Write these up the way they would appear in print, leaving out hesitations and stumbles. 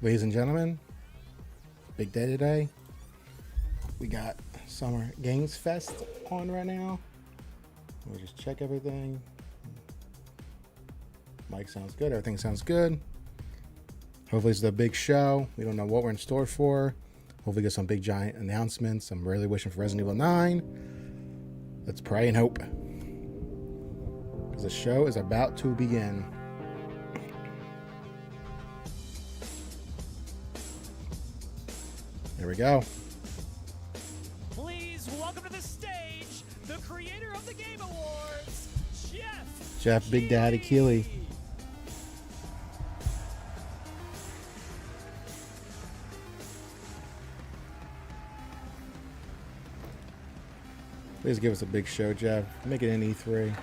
Ladies and gentlemen, big day today. We got Summer Games Fest on right now. We'll just check everything. Mic sounds good. Everything sounds good. Hopefully it's a big show. We don't know what we're in store for. Hopefully get some big giant announcements. I'm really wishing for Resident Evil 9. Let's pray and hope. Because the show is about to begin. Here we go. Please welcome to the stage the creator of the Game Awards, Geoff Big Daddy Keighley. Please give us a big show, Geoff. Make it an E3.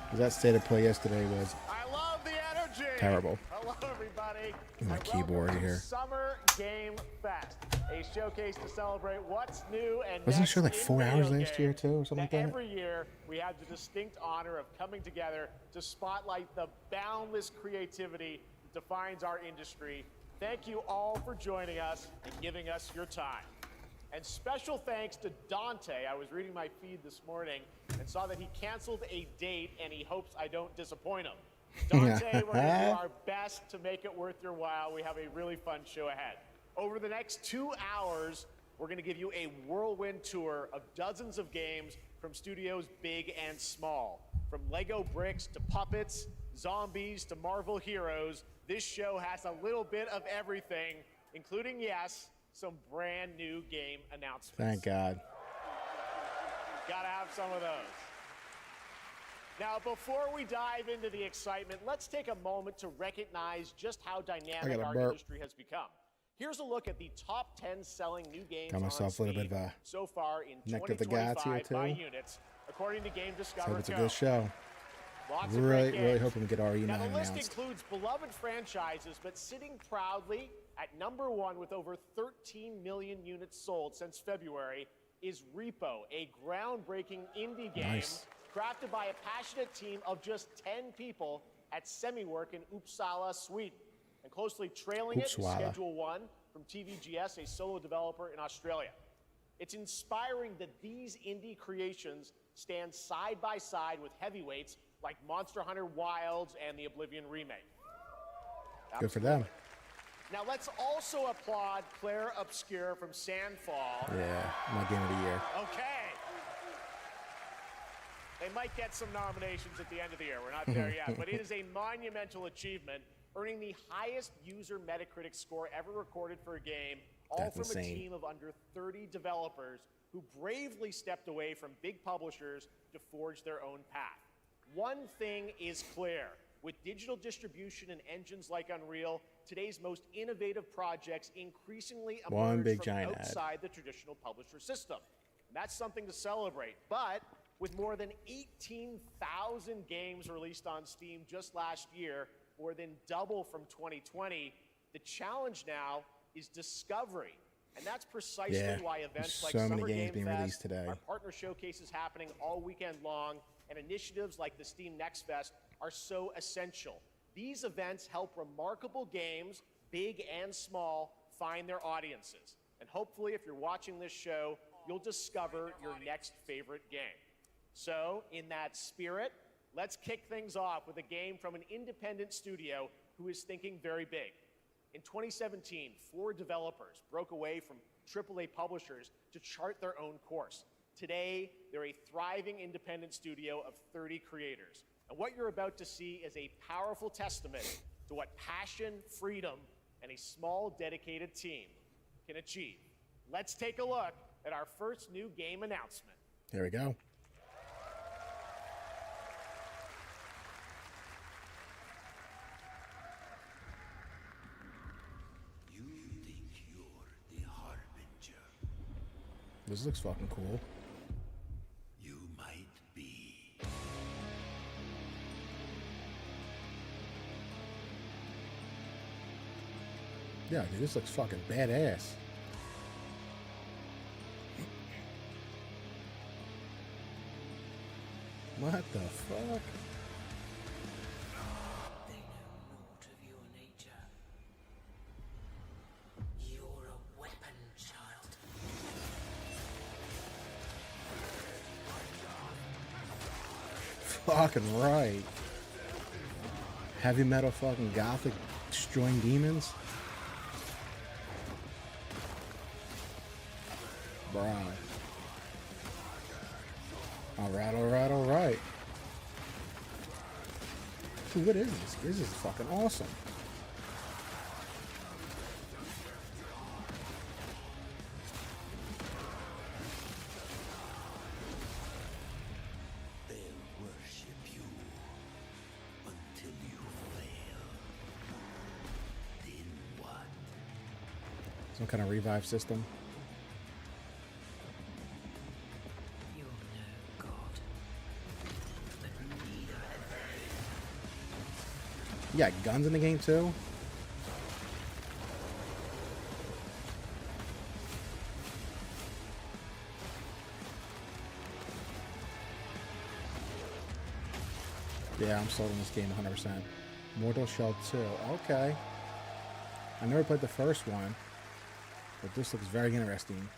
Because that state of play yesterday was I love the energy. terrible. Hello, everybody. My And keyboard welcome to here. Summer Game Fest, a showcase to celebrate what's new and Wasn't it next show like in 4 video hours last year games. too, or something like Now, that? every year, we have the distinct honor of coming together to spotlight the boundless creativity that defines our industry. Thank you all for joining us and giving us your time. And special thanks to Dante. I was reading my feed this morning and saw that he canceled a date and he hopes I don't disappoint him. Dante, we're going to do our best to make it worth your while. We have a really fun show ahead. Over the next 2 hours, we're going to give you a whirlwind tour of dozens of games from studios big and small. From Lego bricks to puppets, zombies to Marvel heroes, this show has a little bit of everything, including, yes, some brand new game announcements. Thank God. Gotta have some of those. Now, before we dive into the excitement, let's take a moment to recognize just how dynamic our industry has become. Here's a look at the top 10 selling new games Got myself a little bit of a so far in neck of the gods here, 2025 by too. units, according to Game So Discover. it's a good show. Lots of great Really games. hoping we get RE9 Now, the list announced. includes beloved franchises, but sitting proudly at number 1 with over 13 million units sold since February is Repo, a groundbreaking indie game Nice. crafted by a passionate team of just 10 people at Semiwork in Uppsala, Sweden. And closely trailing it is Uppsala. Schedule 1 from TVGS, a solo developer in Australia. It's inspiring that these indie creations stand side by side with heavyweights like Monster Hunter Wilds and the Oblivion remake. Good for them. Now let's also applaud Claire Obscure from Sandfall. Yeah, my game of the year. Okay. They might get some nominations at the end of the year. We're not there yet, but it is a monumental achievement, earning the highest user Metacritic score ever recorded for a game, all That's from insane. a team of under 30 developers who bravely stepped away from big publishers to forge their own path. One thing is clear. With digital distribution and engines like Unreal, today's most innovative projects increasingly One emerge big from giant ad. outside the traditional publisher system. And that's something to celebrate. But with more than 18,000 games released on Steam just last year, more than double from 2020, the challenge now is discovery. And that's precisely Yeah, why events there's like so many Summer games Game being Fest, released today. our partner showcases happening all weekend long, and initiatives like the Steam Next Fest are so essential. These events help remarkable games, big and small, find their audiences. And hopefully, if you're watching this show, you'll discover your next favorite game. So, in that spirit, let's kick things off with a game from an independent studio who is thinking very big. In 2017, 4 developers broke away from AAA publishers to chart their own course. Today, they're a thriving independent studio of 30 creators. And what you're about to see is a powerful testament to what passion, freedom, and a small, dedicated team can achieve. Let's take a look at our first new game announcement. Here we go. You think you're the Harbinger. This looks fucking cool. You might be. Yeah, dude, this looks fucking badass. What the fuck? They know naught of your nature. fucking right. Heavy metal fucking gothic destroying demons. Bruh. Alright, alright, alright. Dude, what is this? This is fucking awesome. They'll worship you until you fail. Then what? Some kind of revive system. You're no god. But neither You got guns in the game too? Yeah, I'm sold on this game 100%. Mortal Shell 2. Okay. I never played the first one, but this looks very interesting.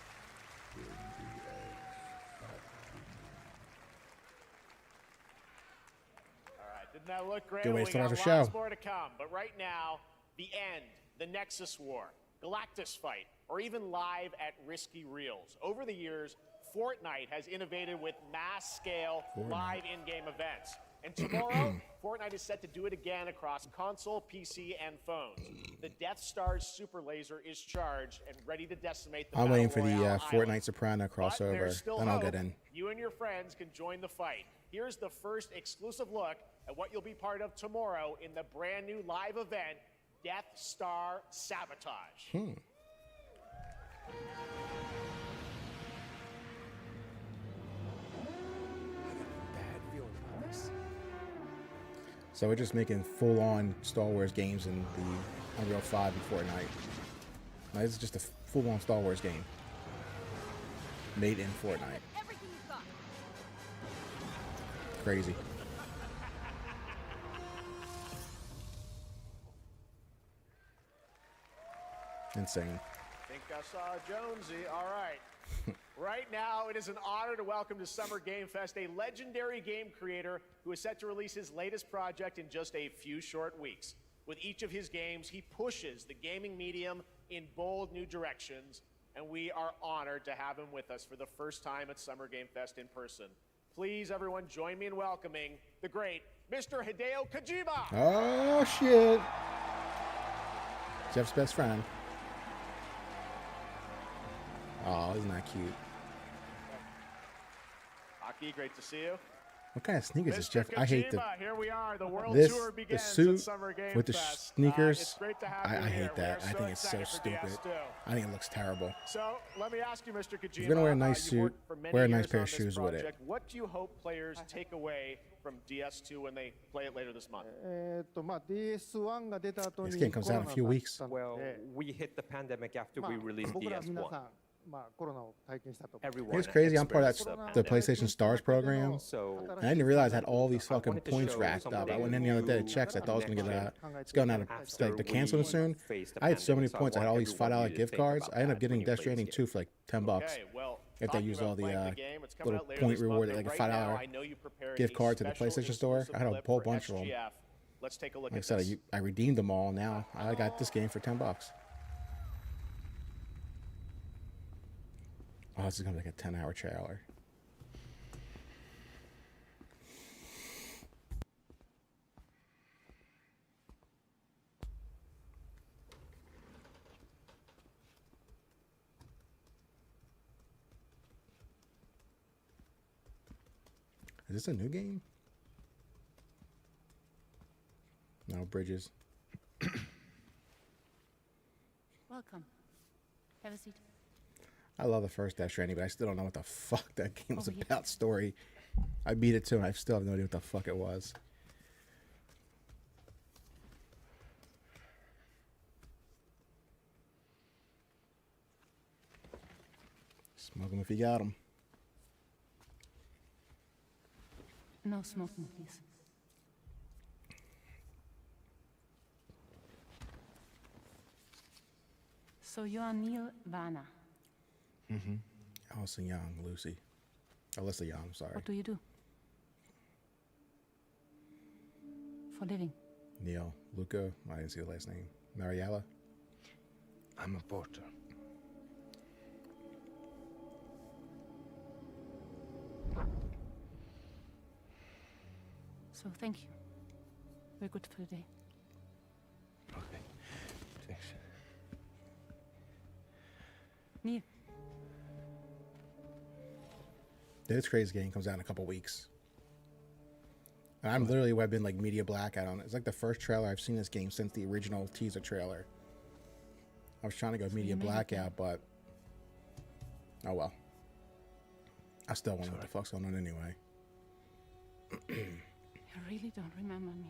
All right, didn't that look great? Good way to We start got off the lots show. more to come, but right now, the end, the Nexus War, Galactus Fight, or even live at Risky Reels. Over the years, Fortnite has innovated with mass-scale live in-game events. And tomorrow, Fortnite is set to do it again across console, PC, and phones. The Death Star's super laser is charged and ready to decimate the I'm waiting for Battle the Royale Fortnite island. Soprano But crossover. there's still Then I'll hope. get in. You and your friends can join the fight. Here's the first exclusive look at what you'll be part of tomorrow in the brand new live event, Death Star Sabotage. So we're just making full-on Star Wars games in the Unreal 5 and Fortnite. Now, this is just a full-on Star Wars game made in Fortnite. Everything you've got. Crazy. Insane. Think I saw Jonesy. All right. Right now, it is an honor to welcome to Summer Game Fest a legendary game creator who is set to release his latest project in just a few short weeks. With each of his games, he pushes the gaming medium in bold new directions, and we are honored to have him with us for the first time at Summer Game Fest in person. Please, everyone, join me in welcoming the great Mr. Hideo Kojima. Oh, shit. Jeff's best friend. Oh, isn't that cute? Aki, great to see you. What kind of sneakers is Mr. Jeff? I hate Kojima, here we are. The world this, tour the begins suit at Summer Game with the Fest. sneakers. It's great to have I you here. hate that. We I are think it's so excited for stupid. DS2. I think it looks terrible. So let me ask you, Mr. Kojima. If you're gonna wear a nice you've suit, worked for many wear a nice years pair on of this shoes with it. project. What do you hope players take away from DS2 when they play it later this month? DS1 が出た後に This game comes out in a few weeks. コロナがあったの Well, で we hit the pandemic after まあ we released 僕ら皆さ DS1. ん、コロナを体験したと思う Everyone It's crazy. I'm part of experienced the pandemic. PlayStation Stars program. So And I didn't realize I had all these I fucking wanted to points show racked up. I somebody went in the other day to who check. I thought I was gonna get next that. It's going out of it's like they're canceling soon. I had so many points. I had all these $5 gift cards. I ended up getting Death Stranding 2 for like $10. Okay, well, If they talking use about all the playing game, it's coming little out later point this month, reward, and like a right now, $5 I know you prepared gift a card to the special PlayStation Store. exclusive I had a clip whole for bunch of them. SGF. Let's take a look Like I at said, this. I redeemed them all. Now I got this game for $10. Oh, this is gonna be like a 10-hour trailer. Is this a new game? No, Bridges. Welcome. Have a seat. I love the first Death Stranding, but I still don't know what the fuck that game was Over here. about. Story. I beat it too, and I still have no idea what the fuck it was. Smoke 'em if you got 'em. No smoking, please. So you are Neil Vana. Allison Young, Lucy. Alyssa Young, sorry. What do you do? for a living? Neil, Luca, I didn't see the last name. Mariella. I'm a porter. So thank you. We're good for the day. Okay. Thanks. Neil, This crazy game comes out in a couple weeks. And I'm literally I've been like media blackout on it. It's like the first trailer I've seen this game since the original teaser trailer. I was trying to go media you made it blackout, but oh well. I still want to know what the fuck's going on anyway. you really don't remember me.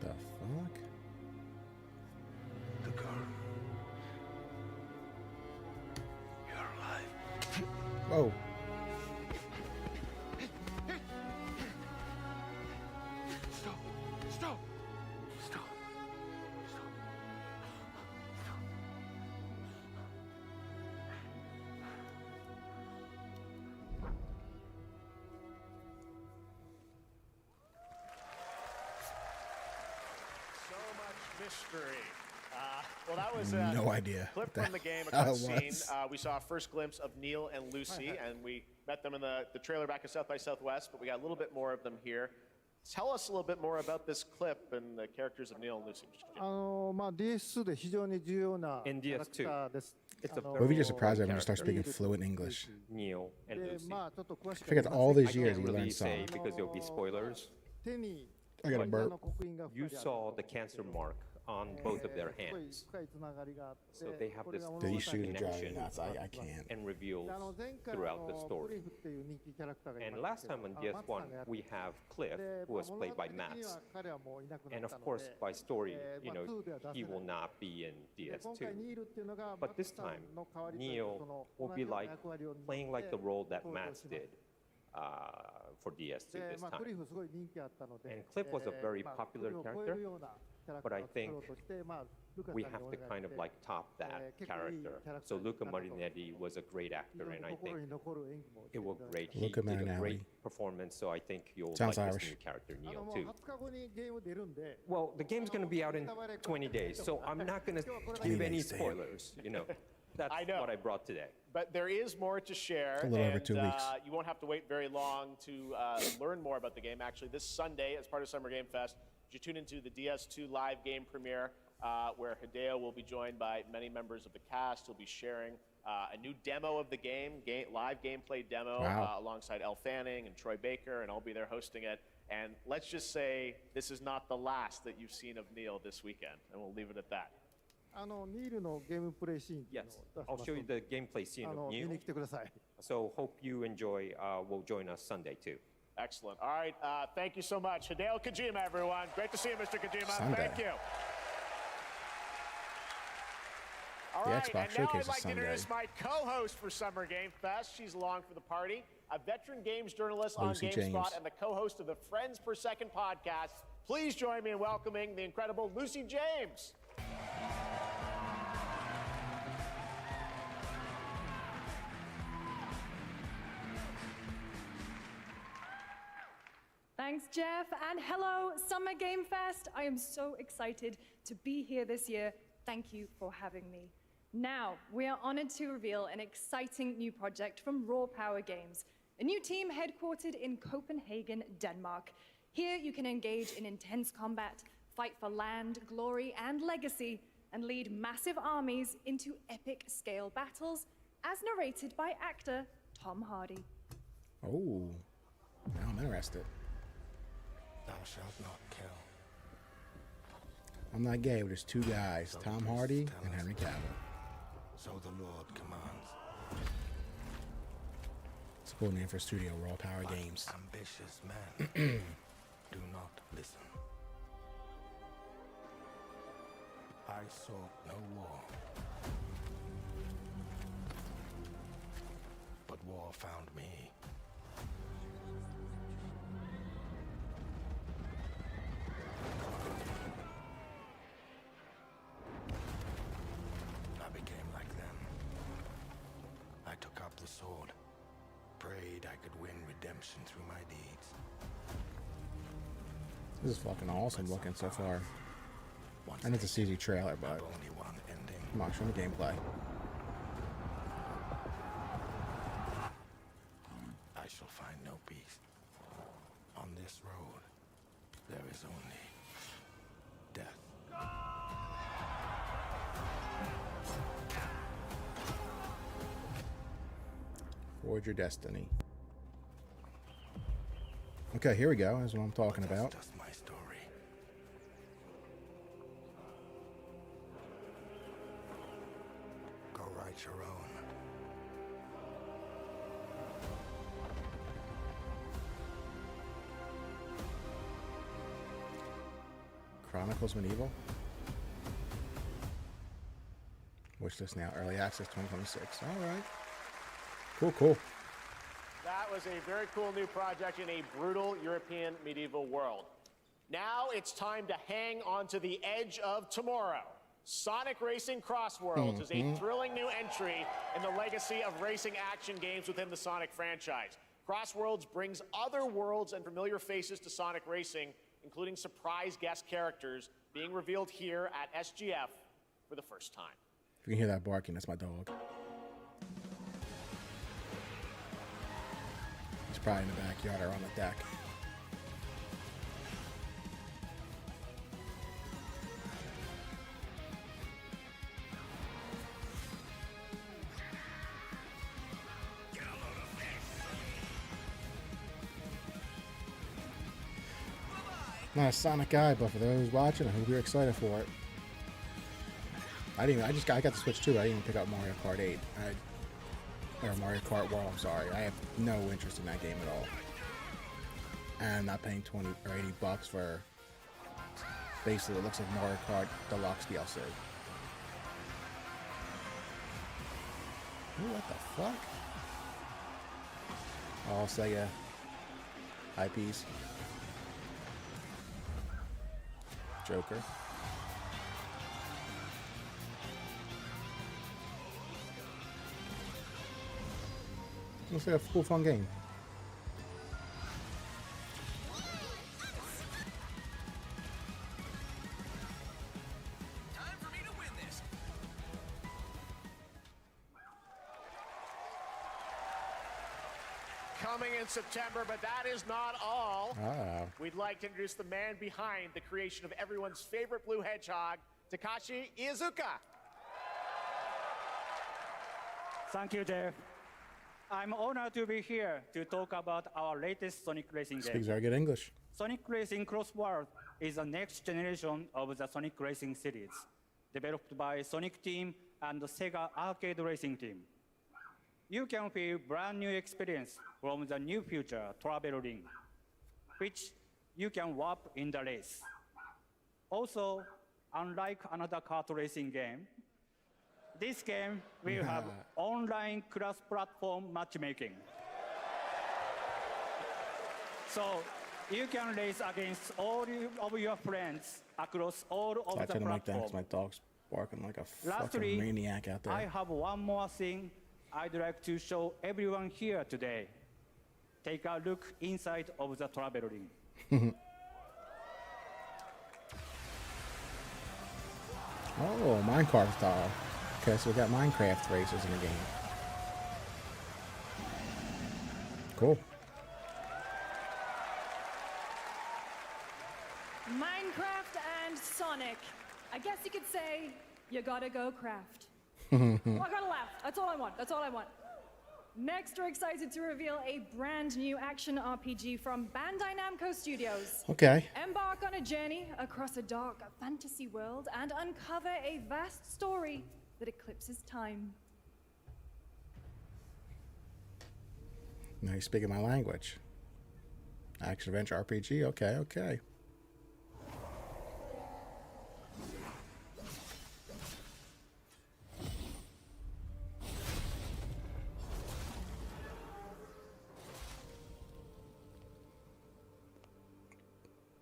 The fuck? The girl. You're alive. Oh. Stop. Stop. Stop. Stop. So much mystery. Well, that was No idea clip what from the game, a hell it cutscene. was. We saw a first glimpse of Neil and Lucy, and we met them in the trailer back at South by Southwest, but we got a little bit more of them here. Tell us a little bit more about this clip and the characters of Neil and Lucy. Mr. Jim. まあ DS2 で非常に重要なキ In ャラクターです。 It's a What if you just surprise very everyone and start speaking character. fluent English? Neil and で Lucy. まあちょっと詳しく I think it's all I these years can't you really learn say something. because there'll be spoilers. 手に I got a あ burp. の刻印が You 2人ある saw the cancer mark on both of their 深い hands 深いつながりがあって So they have これ this が物語 These shoes are driving me connection. nuts. I can't. and reveals で前回 throughout the ブ story. リフっていう人気キャラクターがい And ま last したけ time ど on マツさん DS1, がやって we have Cliff, で who was 物 played 語 by 的に Mats. は彼はもういなくな And った of の course, で by story, you まあ know, 2では出 he せ will ない not be in で今回 DS2. ニールっていうのが But マ this ツさ time, んの代わりという Neil その will 同 be じような like 役割を担って playing like the role that 登場 Mats します did for DS2 で this まあ、クリ time. フすごい人気あったので、 And Cliff was a very まあ popular クリフを超え character, るようなキャラク but ター I を作 think ろうとして、まあ、ルカさん we に have お to 願い kind し of て like top that 結構いい character. キャラク So ターにな Luca ったと Marinetti was a great 非 actor, 常に and I 心 think に残る演技もして it い was ただい great. て He Luca did a Marinelli. great performance, so I think you'll Sounds like Irish. this new character, あの Neil, もう too. 20日後にゲーム出るんで、 Well, the game's going to be out in 20 days, so I'm not going to give any spoilers, you know. That's I know. what I brought today. But there is more to share, It's a little over and 2 weeks. You won't have to wait very long to learn more about the game. Actually, this Sunday, as part of Summer Game Fest, you tune into the DS2 live game premiere, where Hideo will be joined by many members of the cast. He'll be sharing a new demo of the game, live gameplay demo, Wow. alongside Elle Fanning and Troy Baker, and I'll be there hosting it. And let's just say this is not the last that you've seen of Neil this weekend, and we'll leave it at that. あのニールのゲームプレイシーンっていう Yes, のを I'll 出し show ま you すの the gameplay scene で、あ of の見 Neil. に来てください。 So hope you enjoy. Will join us Sunday too. Excellent. All right, thank you so much. Hideo Kojima, everyone. Great to see you, Mr. Kojima. Sunday. Thank you. All The right, Xbox and now Showcase I'd is like to introduce Sunday. my co-host for Summer Game Fest. She's along for the party, a veteran games journalist Lucy on GameSpot James. and the co-host of the Friends Per Second podcast. Please join me in welcoming the incredible Lucy James. Thanks, Jeff, and hello, Summer Game Fest. I am so excited to be here this year. Thank you for having me. Now, we are honored to reveal an exciting new project from Raw Power Games, a new team headquartered in Copenhagen, Denmark. Here, you can engage in intense combat, fight for land, glory, and legacy, and lead massive armies into epic scale battles, as narrated by actor Tom Hardy. Oh, now I'm interested. Thou shalt not kill. I'm not gay, but there's two guys, Tom Hardy and Henry Cavill. So the Lord commands. It's a cool name for a studio, Raw Power Games. Ambitious men do not listen. I sought no war, but war found me. could win redemption through my deeds. This is fucking awesome looking so far. Once And it's a CG trailer, but only one ending. come on, show me gameplay. I shall find no peace. On this road, there is only death. Forge your destiny. Okay, here we go. That's what I'm talking about. That's just my story. Go write your own. Chronicles Medieval. Wish this now. Early access 2026. All right. Cool, cool. That was a very cool new project in a brutal European medieval world. Now it's time to hang on to the edge of tomorrow. Sonic Racing Crossworlds is a thrilling new entry in the legacy of racing action games within the Sonic franchise. Crossworlds brings other worlds and familiar faces to Sonic Racing, including surprise guest characters being revealed here at SGF for the first time. If you can hear that barking, that's my dog. He's probably in the backyard or on the deck. Not a Sonic guy, but for those watching, I hope you're excited for it. I got the Switch too. I didn't even pick up Mario Kart 8. Or Mario Kart World, I'm sorry. I have no interest in that game at all. And I'm not paying 20 or 80 bucks for basically it looks like Mario Kart Deluxe DLC. Ooh, what the fuck? All Sega IPs. Joker. Looks like a cool, fun game. Time for me to win this. Coming in September, but that is not all. Ah. We'd like to introduce the man behind the creation of everyone's favorite blue hedgehog, Takashi Iizuka. Thank you, Jeff. I'm honored to be here to talk about our latest Sonic Racing Speaks game. very good English. Sonic Racing Crossworld is the next generation of the Sonic Racing series, developed by Sonic Team and the Sega Arcade Racing Team. You can feel brand new experience from the new future travel ring, which you can warp in the race. Also, unlike another kart racing game, this game will have online cross-platform matchmaking. So you can race against all of your friends across all of I the tend to make that because platforms. my dog's barking like a Lastly, fucking maniac out there. I have one more thing I'd like to show everyone here today. Take a look inside of the travel ring. Oh, Minecraft style. Okay, so we got Minecraft races in the game. Cool. Minecraft and Sonic. I guess you could say you gotta go craft. Well, I gotta laugh. That's all I want. That's all I want. Next, we're excited to reveal a brand new action RPG from Bandai Namco Studios. Okay. Embark on a journey across a dark fantasy world and uncover a vast story that eclipses time. Now you're speaking my language. Action adventure RPG. Okay, okay.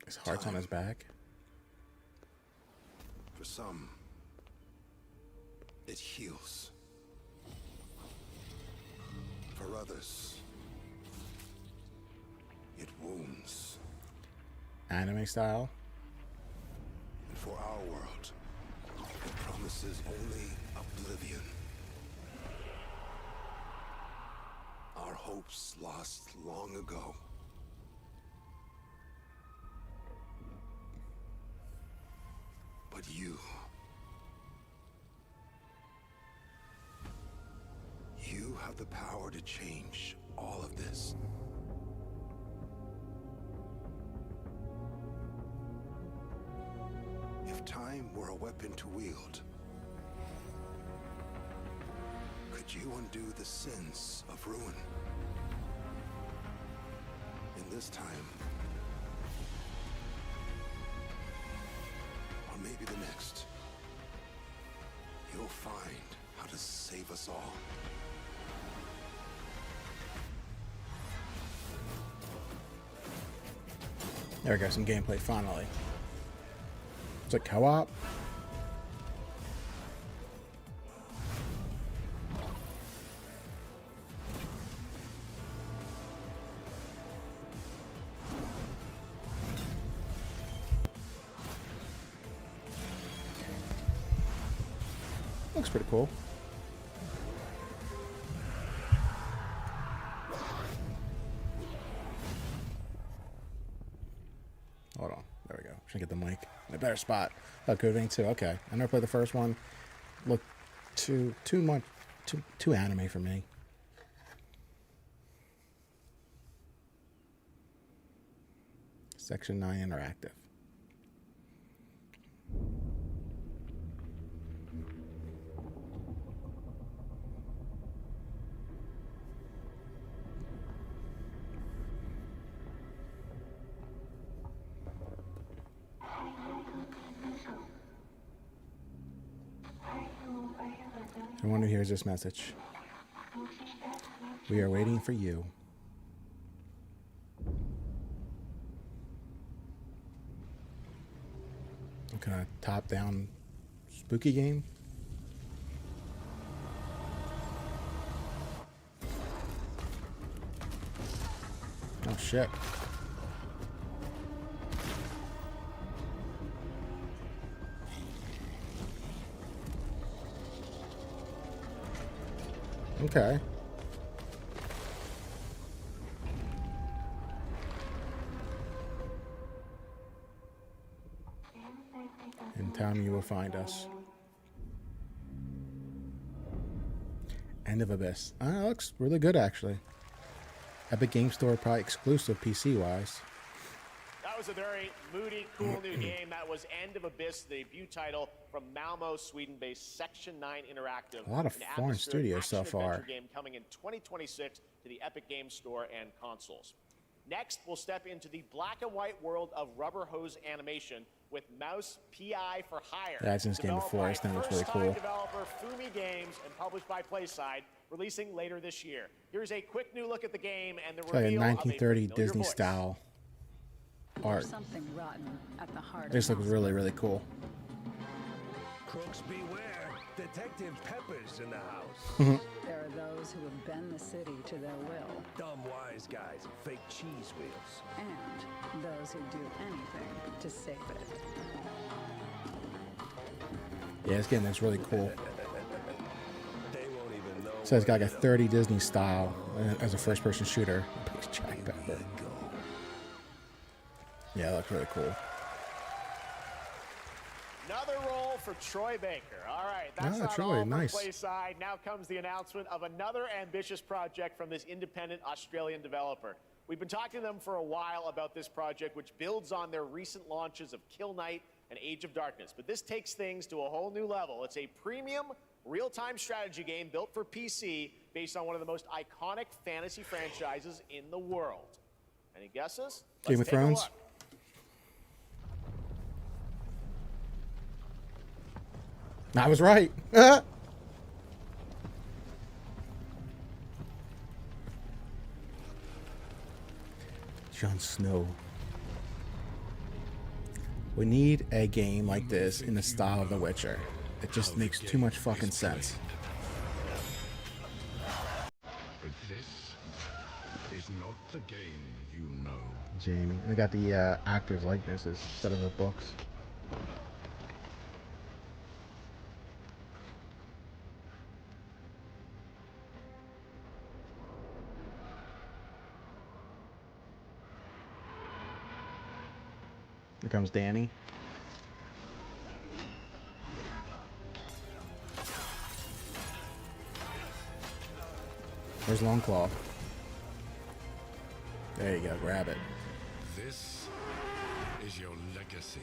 His heart's on his back. For some, it heals. For others, it wounds. Anime style. And for our world, it promises only oblivion. Our hopes lost long ago. But you have the power to change all of this. If time were a weapon to wield, could you undo the sins of ruin? In this time, or maybe the next, you'll find how to save us all. There we go, some gameplay finally. It's a co-op. Looks pretty cool. Hold on. There we go. Should get the mic in a better spot. Oh, Code Vein 2. Okay. I never played the first one. Look, too anime for me. Section 9 interactive. Everyone who hears this message, we are waiting for you. What kind of top-down spooky game? Oh shit. Okay. In time you will find us. End of Abyss. That looks really good actually. Epic Game Store probably exclusive PC-wise. That was a very moody, cool new game. That was End of Abyss, the debut title from Malmo, Sweden-based Section 9 Interactive. A lot of foreign studios so far. Game coming in 2026 to the Epic Game Store and consoles. Next, we'll step into the black and white world of rubber hose animation with Mouse PI for Hire. That's in this game before. I think it looks really cool. Developer Fumi Games and published by PlaySide, releasing later this year. Here's a quick new look at the game and the reveal like a 1930 of a Disney voice. style art. Something rotten at the heart. This looks really, really cool. Crooks beware. Detective Pepper's in the house. There are those who have bent the city to their will. Dumb wise guys and fake cheese wheels. And those who do anything to save it. Yeah, this game looks really cool. They won't even know. So it's got like a 30 Disney style as a first-person shooter. Jack Pepper. Yeah, that looks really cool. Another role for Troy Baker. All right, that's not Troy, all from nice. PlaySide. Now comes the announcement of another ambitious project from this independent Australian developer. We've been talking to them for a while about this project, which builds on their recent launches of Kill Knight and Age of Darkness. But this takes things to a whole new level. It's a premium, real-time strategy game built for PC based on one of the most iconic fantasy franchises in the world. Any guesses? Game of Thrones? Look. I was right. Jon Snow. We need a game like this in the style of The Witcher. It just makes too much fucking sense. But this is not the game you know. Jamie. They got the actors' likenesses instead of the books. Here comes Danny. Where's Longclaw? There you go, grab it. This is your legacy.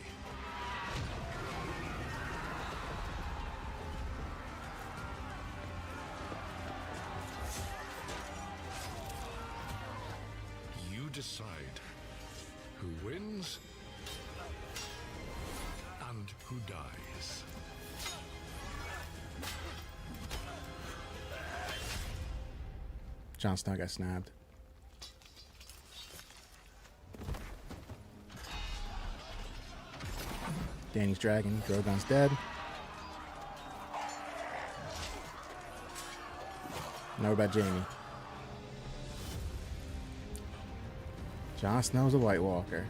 You decide who wins and who dies. Jon Snow got snapped. Danny's dragon. Drogon's dead. Know about Jamie. Jon Snow's a White Walker.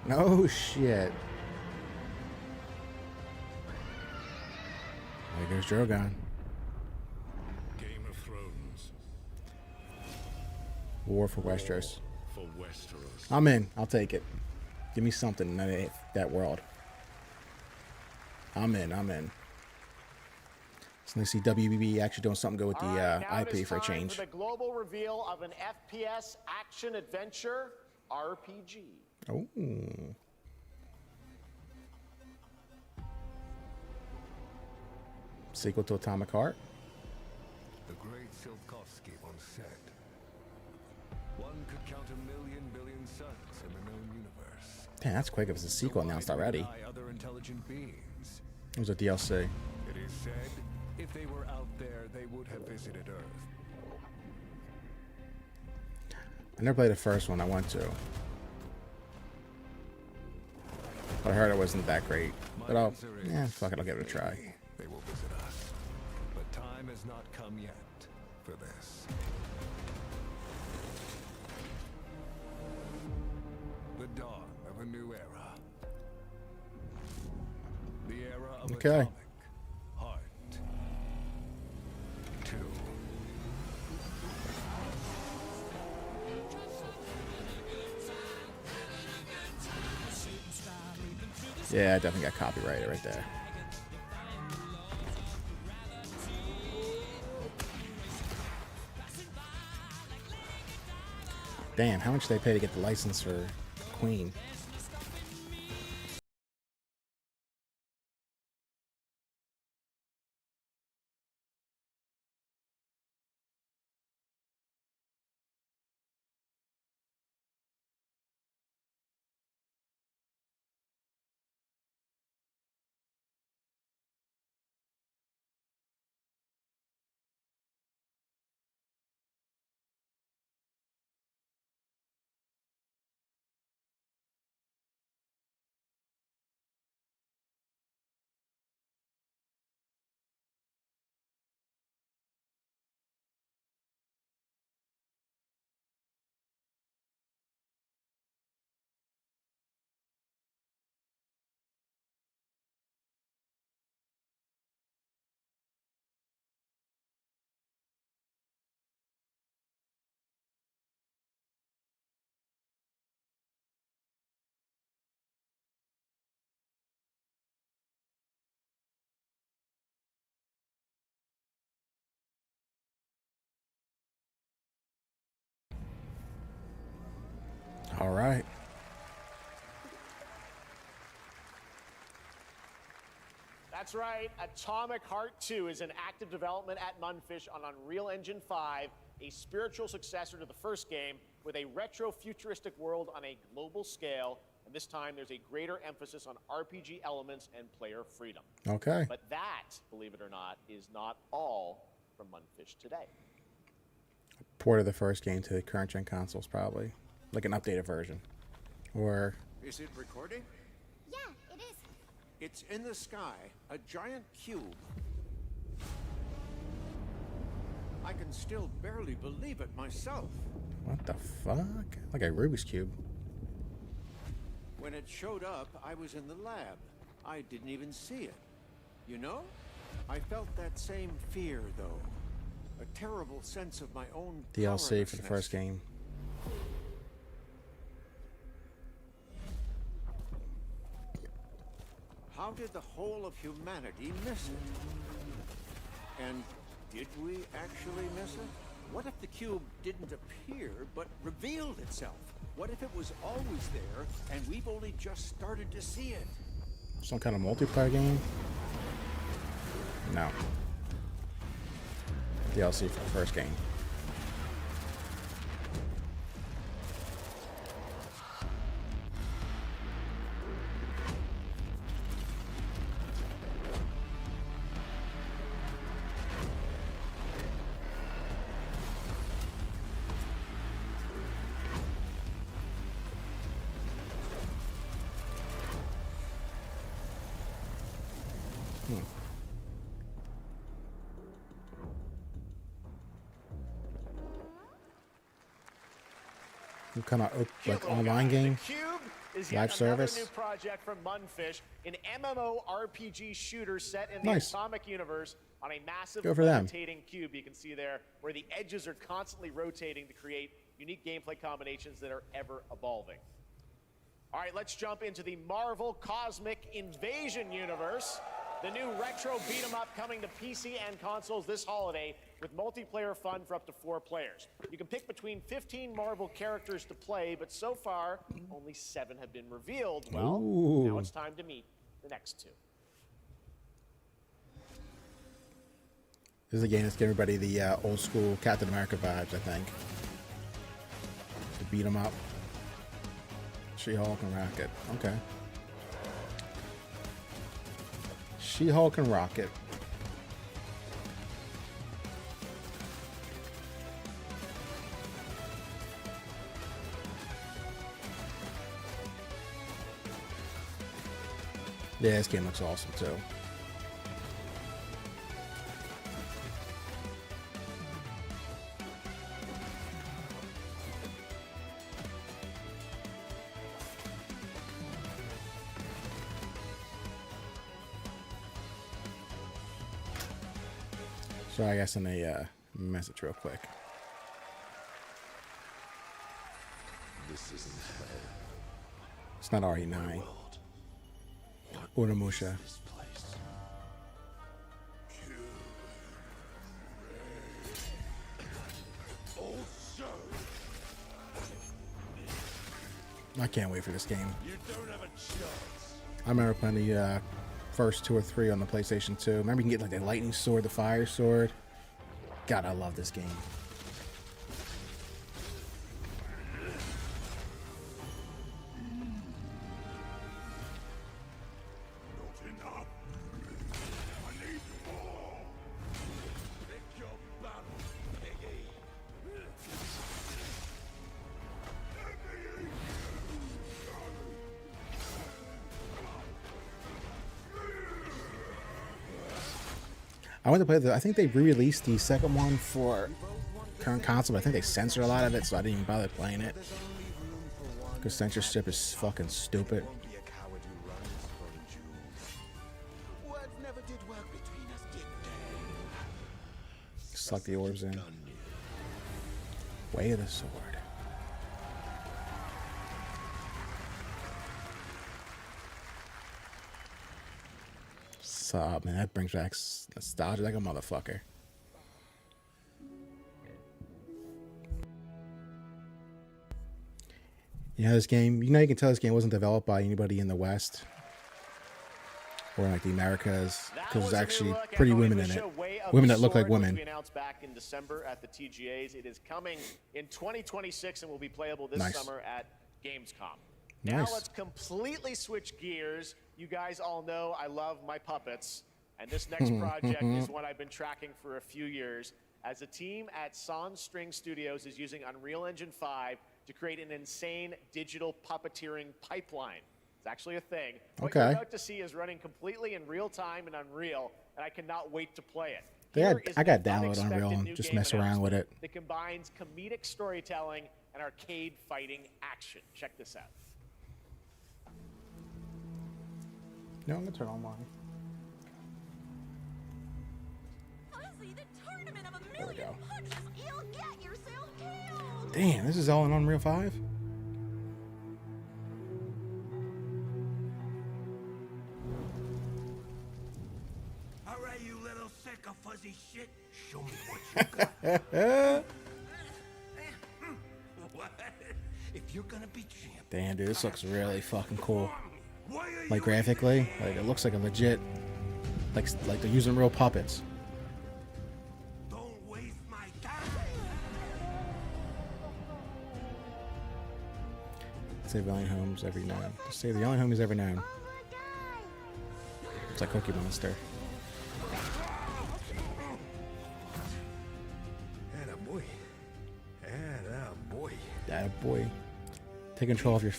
No shit. There goes Drogon. Game of Thrones. War for Westeros. For Westeros. I'm in. I'll take it. Give me something in that world. I'm in. So let's see WBB actually doing something good with the IP for a change. For the global reveal of an FPS action adventure RPG. Oh. Sequel to Atomic Heart. The great Silkovsky once said, one could count 1,000,000,000 billion suns in the known universe. Damn, that's quick if it's a sequel announced already. Other intelligent beings. It was a DLC. It is said, if they were out there, they would have visited Earth. I never played the first one. I want to. But I heard it wasn't that great. But fuck it, I'll give it a try. They will visit us. But time has not come yet for this. The dawn of a new era. The era of Atomic Heart 2. Yeah, I definitely got copyrighted right there. Damn, how much did they pay to get the license for Queen? All right. That's right. Atomic Heart 2 is in active development at Munfish on Unreal Engine 5, a spiritual successor to the first game with a retro-futuristic world on a global scale. And this time, there's a greater emphasis on RPG elements and player freedom. Okay. But that, believe it or not, is not all from Munfish today. Port of the first game to the current gen consoles, probably. Like an updated version. Or... Is it recording? Yeah, it is. It's in the sky, a giant cube. I can still barely believe it myself. What the fuck? Like a Rubik's Cube. When it showed up, I was in the lab. I didn't even see it. You know? I felt that same fear, though. A terrible sense of my own DLC for the first powerlessness. game. How did the whole of humanity miss it? And did we actually miss it? What if the cube didn't appear, but revealed itself? What if it was always there, and we've only just started to see it? Some kind of multiplayer game? No. DLC for the first game. Some kind of like online game, The Cube is live yet service. another new project from Munfish, an MMORPG shooter set in the Nice. Atomic universe on a massive Good for them. rotating cube. You can see there where the edges are constantly rotating to create unique gameplay combinations that are ever evolving. All right, let's jump into the Marvel Cosmic Invasion universe. The new retro beat 'em up coming to PC and consoles this holiday with multiplayer fun for up to 4 players. You can pick between 15 Marvel characters to play, but so far, only 7 have been revealed. Well, Ooh. now it's time to meet the next 2. This is a game that's giving everybody the old school Captain America vibes, I think. To beat 'em up. She-Hulk and Rocket. Okay. She-Hulk and Rocket. Yeah, this game looks awesome too. So I guess in a message real quick. This isn't hell. It's not RE9. Uramusha. This place. Also, I can't wait for this game. you don't have a chance. I remember playing the first 2 or 3 on the PlayStation 2. Remember you can get like the lightning sword, the fire sword. God, I love this game. Not enough. I need more. Pick your battle, piggy. I went to play the. I think they re-released the second one for current console, but I think they censored a lot of it, so I didn't even bother playing it. Because censorship is fucking stupid. Won't be a coward who runs from Jews. Words never did work between us, did they? Suck the orbs in. Way of the sword. Sup, man, that brings back nostalgia like a motherfucker. You know, this game, you can tell this game wasn't developed by anybody in the West or like the Americas, because there's actually pretty women in it. Women that look like women. We announced back in December at the TGAs. It is coming in 2026 and will be playable this Nice. summer at Gamescom. Now Nice. let's completely switch gears. You guys all know I love my puppets, and this next project is one I've been tracking for a few years. As a team at Sans String Studios is using Unreal Engine 5 to create an insane digital puppeteering pipeline. It's actually a thing. What you're Okay. about to see is running completely in real time in Unreal, and I cannot wait to play it. Here is I got an download Unreal unexpected and new just game mess around with it. announcement that combines comedic storytelling and arcade fighting action. Check this out. No, I'm gonna turn on mine. Fuzzy, the tournament of a There we million go. punches, you'll get yourself killed. Damn, this is all in Unreal 5? All right, you little sick of fuzzy shit. Show me what you got. What? If you're gonna be champ. Damn, dude, this looks really fucking cool. Why are Like graphically, like it looks like a legit, like they're using real puppets. Don't waste my time. Save the only homes every known. Save the only homies ever known. It's like Cookie Monster. Attaboy. Attaboy. That boy. Take control of your.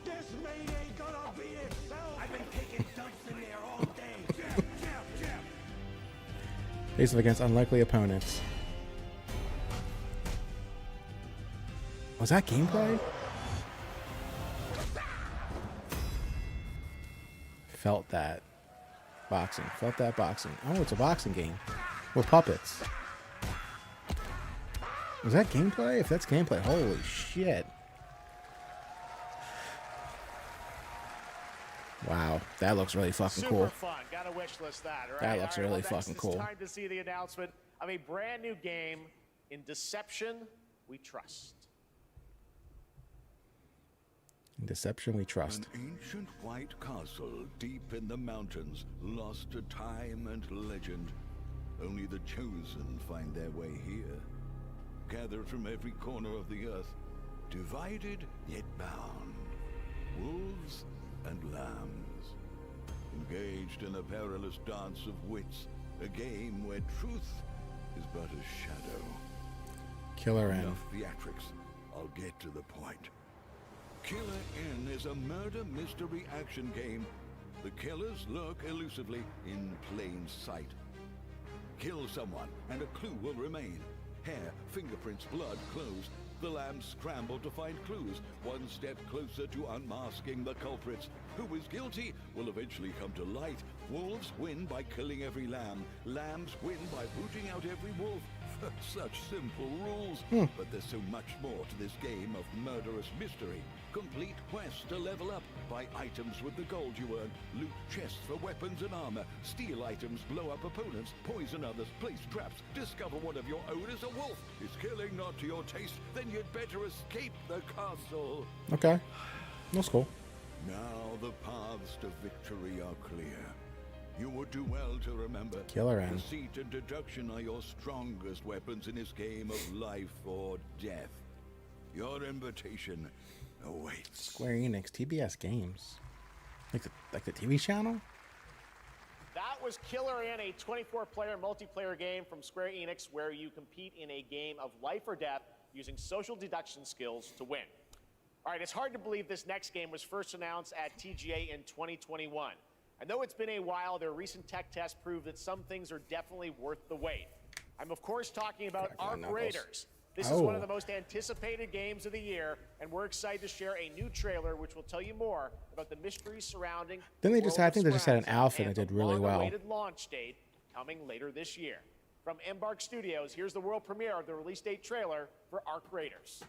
This maid ain't gonna be itself. I've been taking dumps in there all day. Jeff. Face off against unlikely opponents. Was that gameplay? Felt that. Boxing. Felt that boxing. Oh, it's a boxing game. With puppets. Was that gameplay? If that's gameplay, holy shit. Wow, that looks really fucking cool. Super fun. Gotta wish list that, right? That looks All right, really well, fucking next cool. It's time to see the announcement of a brand new game in Deception We Trust. In Deception We Trust. An ancient white castle deep in the mountains, lost to time and legend. Only the chosen find their way here. Gathered from every corner of the earth, divided yet bound. Wolves and lambs. Engaged in a perilous dance of wits, a game where truth is but a shadow. Killer N. Enough theatrics. I'll get to the point. Killer N is a murder mystery action game. The killers lurk elusively in plain sight. Kill someone and a clue will remain. Hair, fingerprints, blood, clothes. The lambs scramble to find clues, one step closer to unmasking the culprits. Who is guilty will eventually come to light. Wolves win by killing every lamb. Lambs win by booting out every wolf. Such simple rules. But there's so much more to this game of murderous mystery. Complete quests to level up. Buy items with the gold you earn. Loot chests for weapons and armor. Steal items, blow up opponents, poison others, place traps. Discover one of your own is a wolf. Is killing not to your taste? Then you'd better escape the castle. Okay. That's cool. Now the paths to victory are clear. You would do well to remember. Killer N. Deceit and deduction are your strongest weapons in this game of life or death. Your invitation awaits. Square Enix, TBS Games. Like the TV channel? That was Killer N, a 24-player multiplayer game from Square Enix where you compete in a game of life or death using social deduction skills to win. All right, it's hard to believe this next game was first announced at TGA in 2021. And though it's been a while, their recent tech tests prove that some things are definitely worth the wait. I'm of course talking about Arc Raiders. This is one of the most anticipated games of the year, and we're excited to share a new trailer which will tell you more about the mysteries surrounding. Then they just had, I think they just had an alpha that did really well. Long-awaited launch date coming later this year. From Embark Studios, here's the world premiere of the release date trailer for Arc Raiders.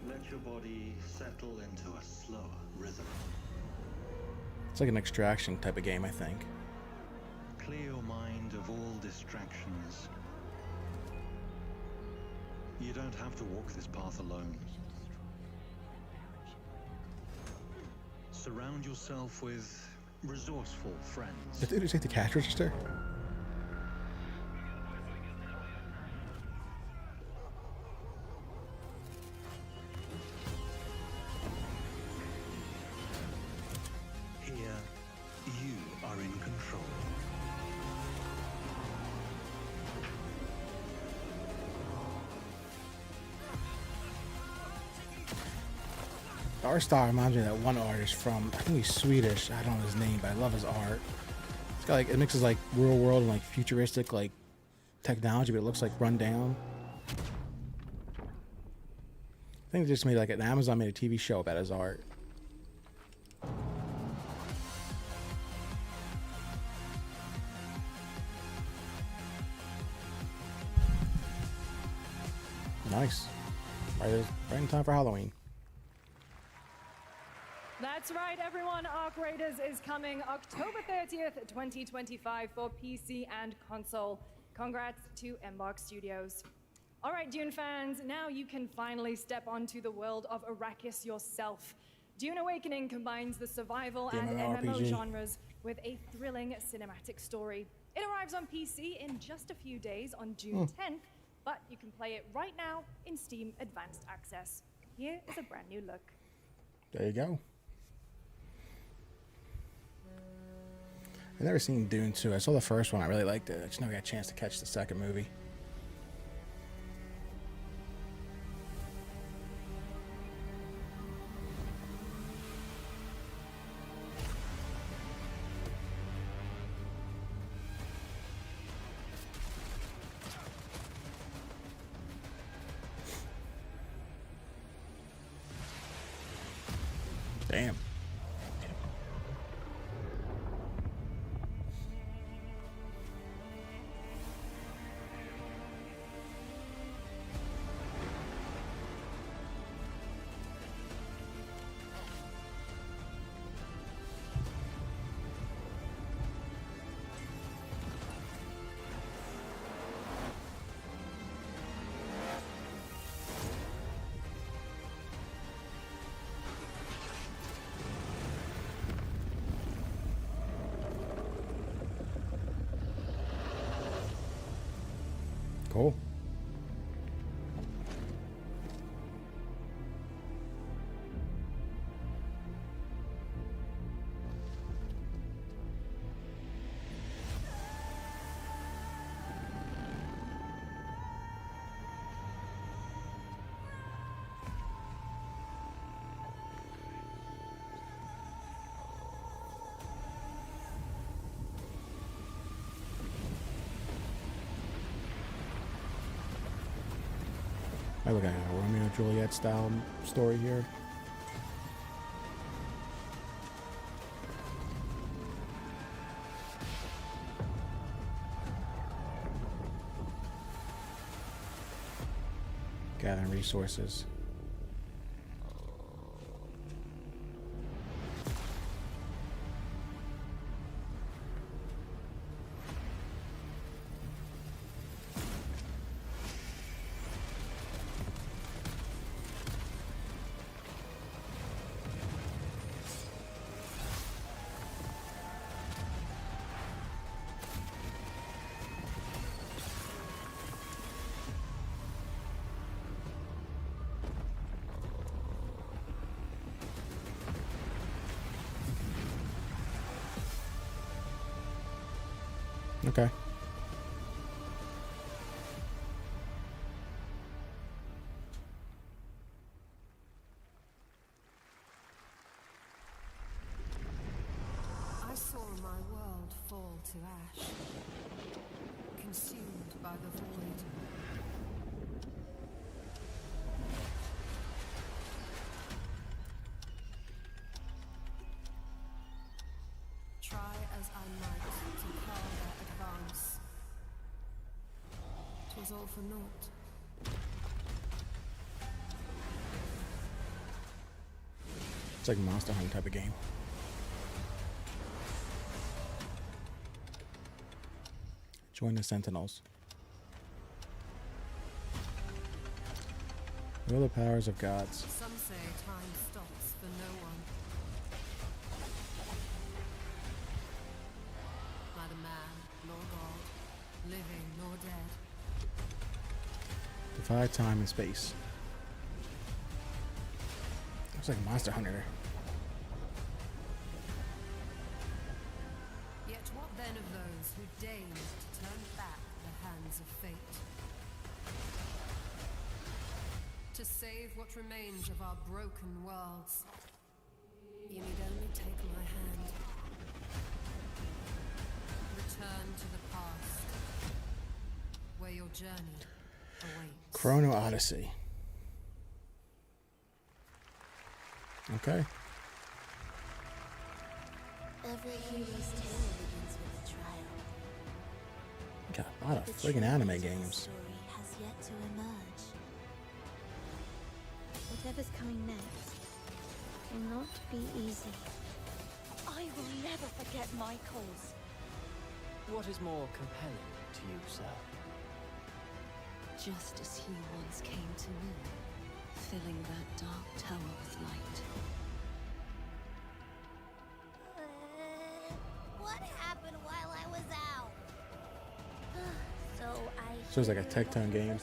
Let your body settle into a slower rhythm. It's like an extraction type of game, I think. Clear your mind of all distractions. You don't have to walk this path alone. Surround yourself with resourceful friends. Did they just take the cash register? control. The art style reminds me of that one artist from, I think he's Swedish. I don't know his name, but I love his art. It's got like, it mixes like real world and like futuristic like technology, but it looks like run down. I think they just made like an Amazon made a TV show about his art. Nice. Right in time for Halloween. That's right, everyone. Arc Raiders is coming October 30th, 2025 for PC and console. Congrats to Embark Studios. All right, Dune fans, now you can finally step onto the world of Arrakis yourself. Dune Awakening combines the survival and MMO genres with a thrilling cinematic story. It arrives on PC in just a few days on June 10th, but you can play it right now in Steam Advanced Access. Here is a brand new look. There you go. I've never seen Dune 2. I saw the first one. I really liked it. I just never got a chance to catch the second movie. Damn. Cool. I look at a Romeo and Juliet style story here. Gathering resources. Okay. I saw my world fall to ash, consumed by the void. Try as I might to quell their advance. 'Twas all for naught. It's like a Monster Hunter type of game. Join the Sentinels. Will the powers of gods. Some say time stops for no one. Neither man nor God, living nor dead. Defy time and space. Looks like a Monster Hunter. Yet What then of those who deigned to turn back the hands of fate? To save what remains of our broken worlds, you need only take my hand. Return to the past, where your journey awaits. Chrono Odyssey. Okay. Every hero's tale begins with trial. Got a lot of friggin' anime games. Story has yet to emerge. Whatever's coming next will not be easy. I will never forget my cause. What is more compelling to you, sir? Just as he once came to me, filling that dark tower with light. What happened while I was out? So it's like a Tectone game.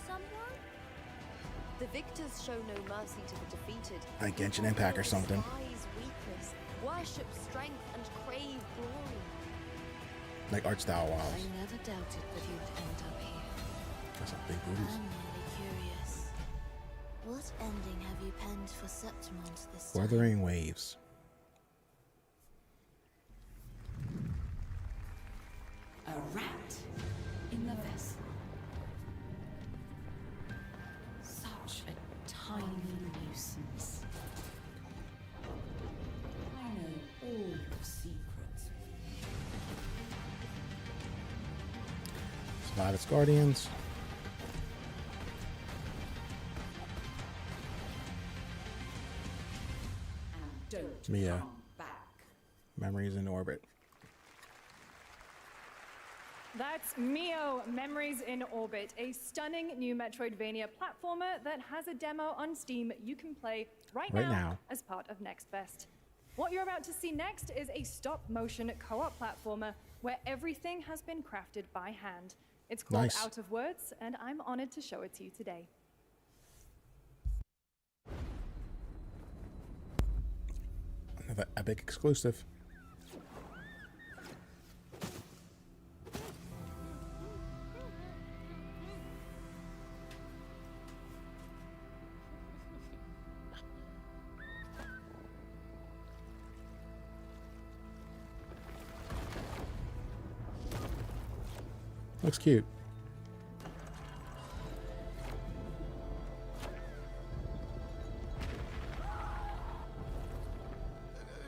The victors show no mercy to the defeated. Like Genshin Impact or something. Despise weakness, worship strength, and crave glory. Like art style I wise. never doubted that you'd end up here. Got some big booties. I'm really curious. What ending have you penned for Septimont this time? Wuthering Waves. A rat in the vessel. Such a tiny nuisance. I know all the secrets. Spotted Guardians. Don't Mia. come back. Memories in Orbit. That's Mio, Memories in Orbit, a stunning new Metroidvania platformer that has a demo on Steam you can play right now as part of Next Best. What you're about to see next is a stop-motion co-op platformer where everything has been crafted by hand. It's called Nice. Out of Words, and I'm honored to show it to you today. Another Epic exclusive. Looks cute.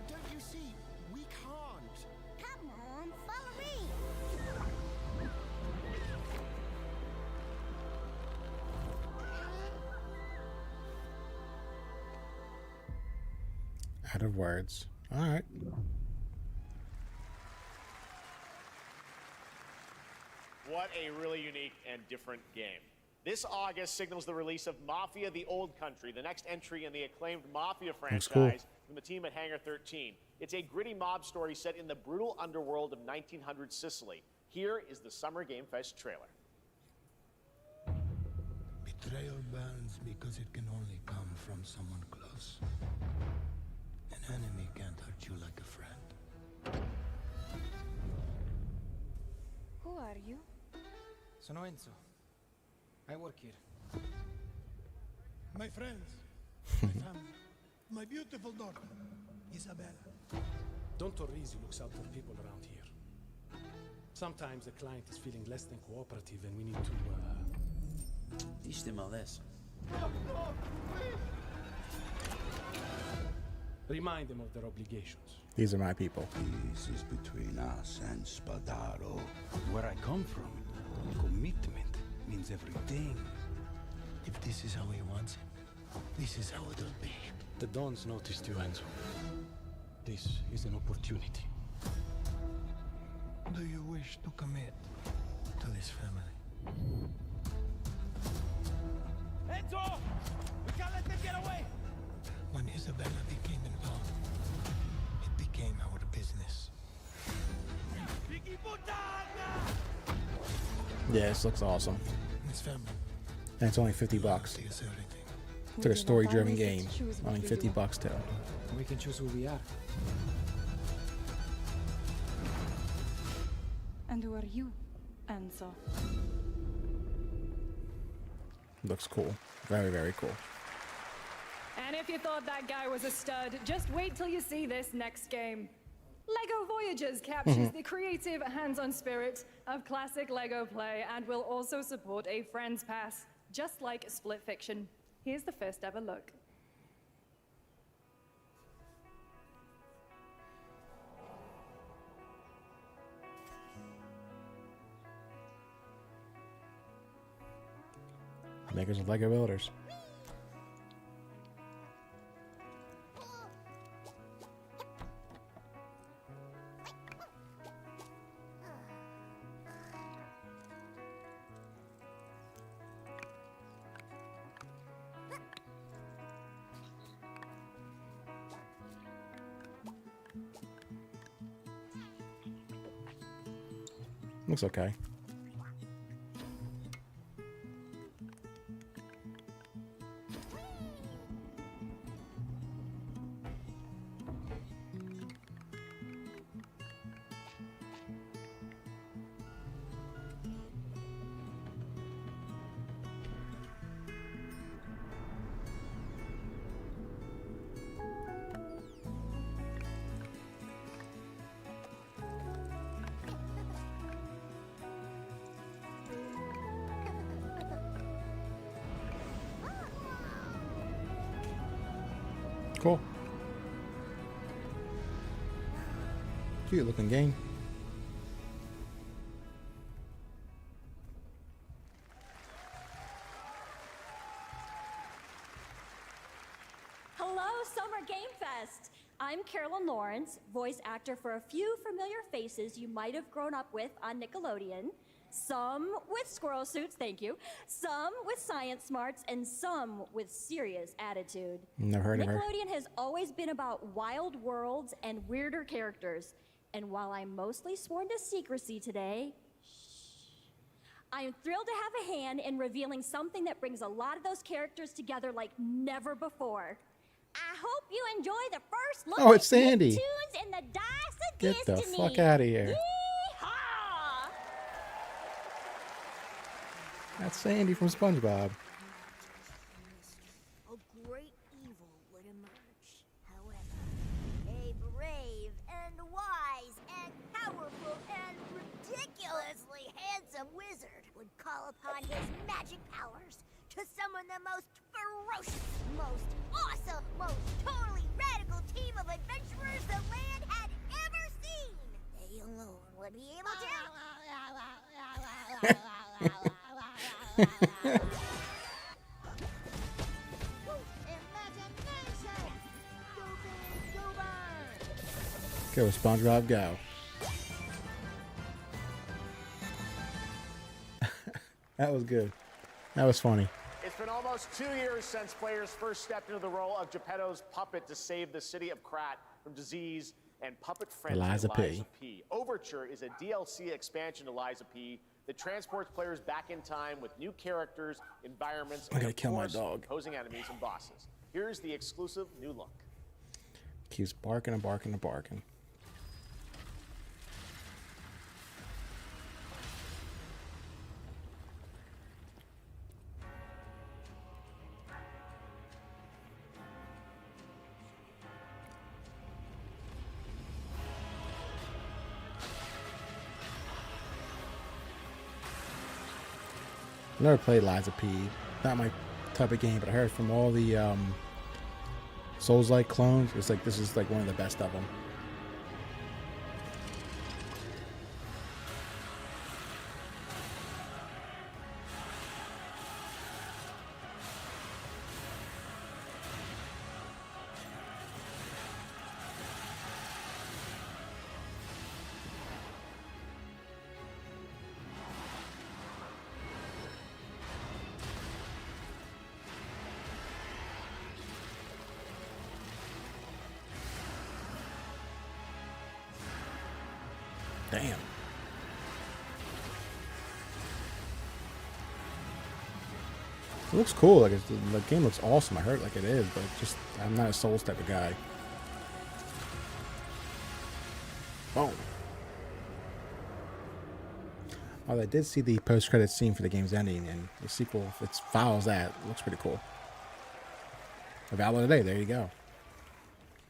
Don't you see? We can't. Come on, follow me. Out of Words. All right. What a really unique and different game. This August signals the release of Mafia: The Old Country, the next entry in the acclaimed Mafia franchise cool. from the team at Hangar 13. It's a gritty mob story set in the brutal underworld of 1900 Sicily. Here is the Summer Game Fest trailer. Betrayal burns because it can only come from someone close. An enemy can't hurt you like a friend. Who are you? Sono Enzo. I work here. My friends, my family, my beautiful daughter, Isabella. Don Torrisi looks out for people around here. Sometimes the client is feeling less than cooperative and we need to, Teach them a lesson. remind them of their obligations. These are my people. This is between us and Spadaro. Where I come from, commitment means everything. If this is how he wants it, this is how it'll be. The Dons noticed you, Enzo. This is an opportunity. Do you wish to commit to this family? Enzo! We can't let them get away! When Isabella became involved, it became our business. Yeah, this looks awesome. This family. And it's only $50. Is everything. It's like a story-driven game. Only $50 too. We can choose who we are. And who are you, Enzo? Looks cool. Very, very cool. And if you thought that guy was a stud, just wait till you see this next game. LEGO Voyagers captures the creative, hands-on spirit of classic LEGO play and will also support a Friends Pass, just like Split Fiction. Here's the first ever look. Makers of LEGO builders. Looks okay. Cool. Cute looking game. Hello, Summer Game Fest. I'm Carolyn Lawrence, voice actor for a few familiar faces you might have grown up with on Nickelodeon. Some with squirrel suits, thank you. Some with science smarts, and some with serious attitude. Never heard of her. Nickelodeon has always been about wild worlds and weirder characters. And while I'm mostly sworn to secrecy today, I am thrilled to have a hand in revealing something that brings a lot of those characters together like never before. I hope you enjoy the first look Oh, it's at Sandy. Nicktoons and the Dice of Get the Destiny. fuck out of here. Yeehaw! That's Sandy from SpongeBob. A great evil would emerge. However, a brave and wise and powerful and ridiculously handsome wizard would call upon his magic powers to summon the most ferocious, most awesome, most totally radical team of adventurers the land had ever seen. They alone would be able to... Go, SpongeBob, go. That was good. That was funny. It's been almost 2 years since players first stepped into the role of Geppetto's puppet to save the city of Krat from disease and puppet friend Eliza P. Overture is a DLC expansion to Eliza P that transports players back in time with new characters, environments, I'm and gonna of kill my course, dog. opposing enemies and bosses. Here's the exclusive new look. Keeps barking and barking and barking. I never played Liza P. Not my type of game, but I heard from all the Souls-like clones, it's like this is like one of the best of them. Damn. It looks cool. Like the game looks awesome. I heard like it is, but just I'm not a Souls type of guy. Boom. I did see the post-credit scene for the game's ending, and the sequel, if it follows that, looks pretty cool. Available today. There you go.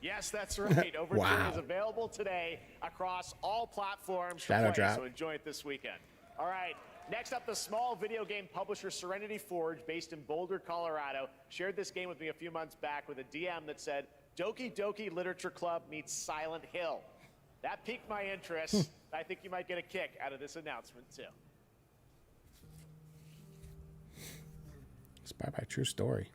Yes, that's right. Overture Wow. is available today across all platforms Shadow to play, drop. so enjoy it this weekend. All right, next up, the small video game publisher Serenity Forge, based in Boulder, Colorado, shared this game with me a few months back with a DM that said, Doki Doki Literature Club meets Silent Hill. That piqued my interest. I think you might get a kick out of this announcement, too. Inspired by a true story.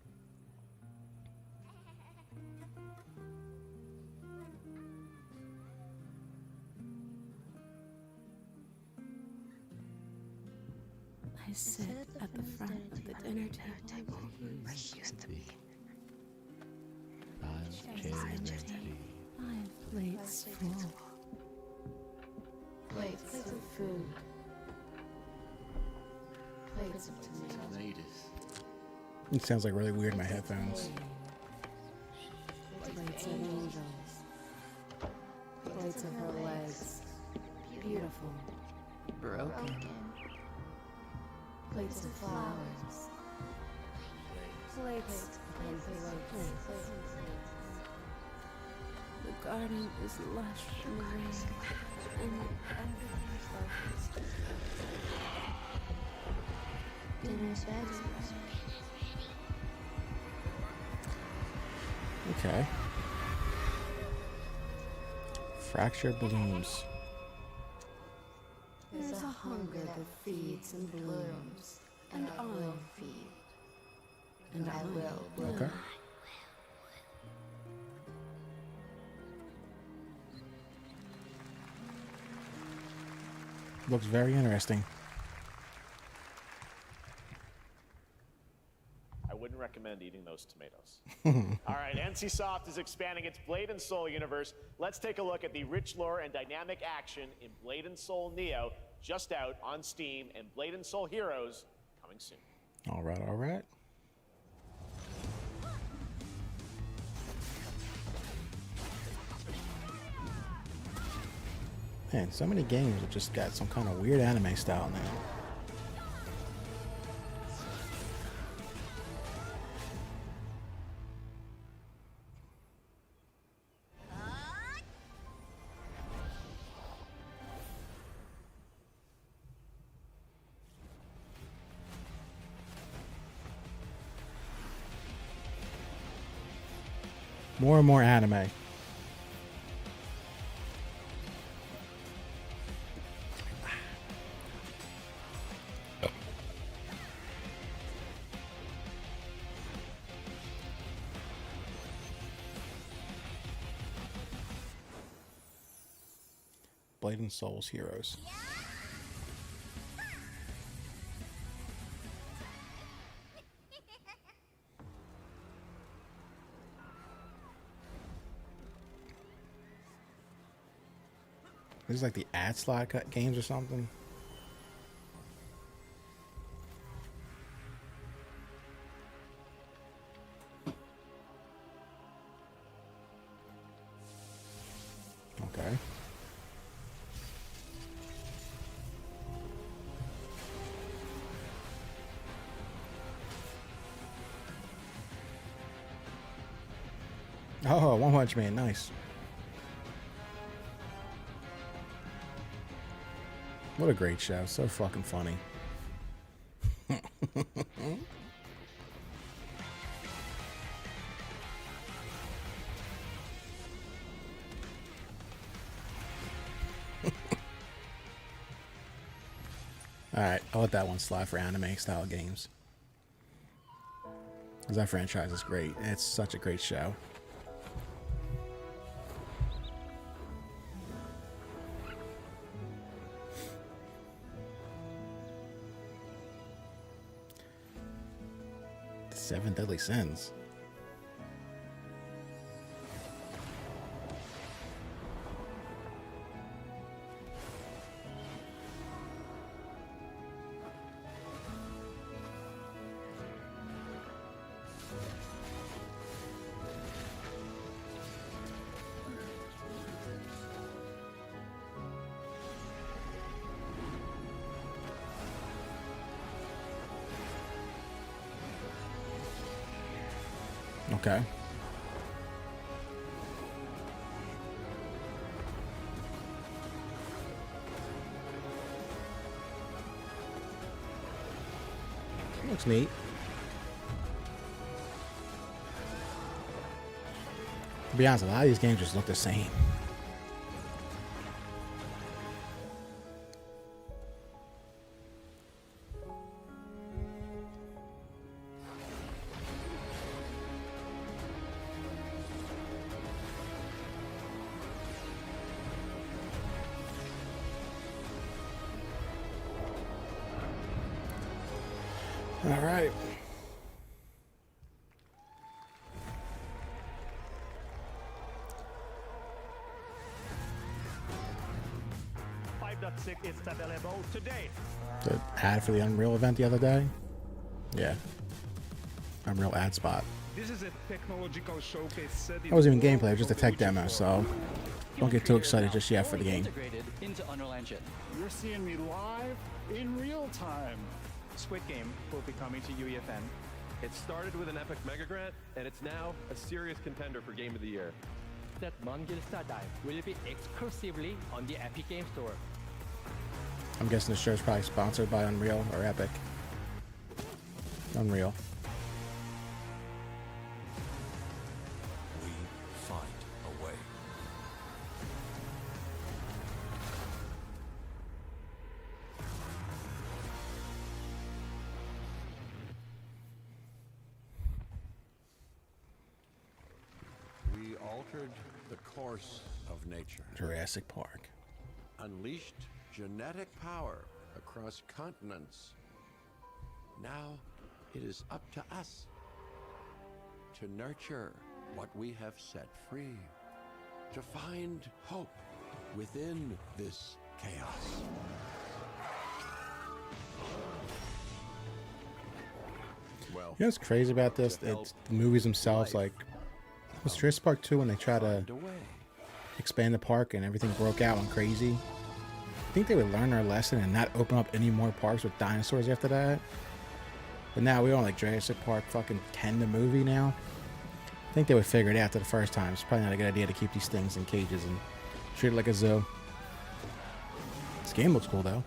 I sit at the front of the dinner table where you used to be. My plate's full. Plates of food. Plates of tomatoes. It sounds like really weird in my headphones. Plates of angels. Plates of her legs. Beautiful. Broken. Plates of flowers. Plates and plates. The garden is lush and green, and everything's focused. Dinner's ready. Okay. Fractured blooms. There's a hunger that feeds and blooms, and I will feed, and I will bloom. Okay. Looks very interesting. I wouldn't recommend eating those tomatoes. All right, NCSoft is expanding its Blade and Soul universe. Let's take a look at the rich lore and dynamic action in Blade and Soul Neo, just out on Steam, and Blade and Soul Heroes coming soon. All right, all right. Man, so many games have just got some kind of weird anime style now. More and more anime. Blade and Soul's Heroes. This is like the ad slot cut games or something. Okay. Oh, One Punch Man, nice. What a great show. So fucking funny. Alright, I'll let that one slide for anime style games. Because that franchise is great. It's such a great show. Seven Deadly Sins. Okay. Looks neat. To be honest, a lot of these games just look the same. All right. Is available today. The ad for the Unreal event the other day. Yeah. Unreal ad spot. This is a technological showcase. That wasn't even gameplay, it was just a tech demo, so don't get too excited just yet for the game. Integrated into Unreal Engine. You're seeing me live in real time. Squid Game will be coming to UEFN. It started with an epic mega grant, and it's now a serious contender for Game of the Year. That Mongil Star Dive will be exclusively on the Epic Game Store. I'm guessing the show's probably sponsored by Unreal or Epic. Unreal. We find a way. We altered the course of nature. Jurassic Park. Unleashed genetic power across continents. Now it is up to us to nurture what we have set free, to find hope within this chaos. Well, You know what's crazy about this? It's the movies themselves, like, was Jurassic Park 2 when they try to expand the park and everything broke out and crazy? I think they would learn their lesson and not open up any more parks with dinosaurs after that. But now we're on like Jurassic Park fucking 10 the movie now. I think they would figure it out after the first time. It's probably not a good idea to keep these things in cages and treat it like a zoo. This game looks cool though.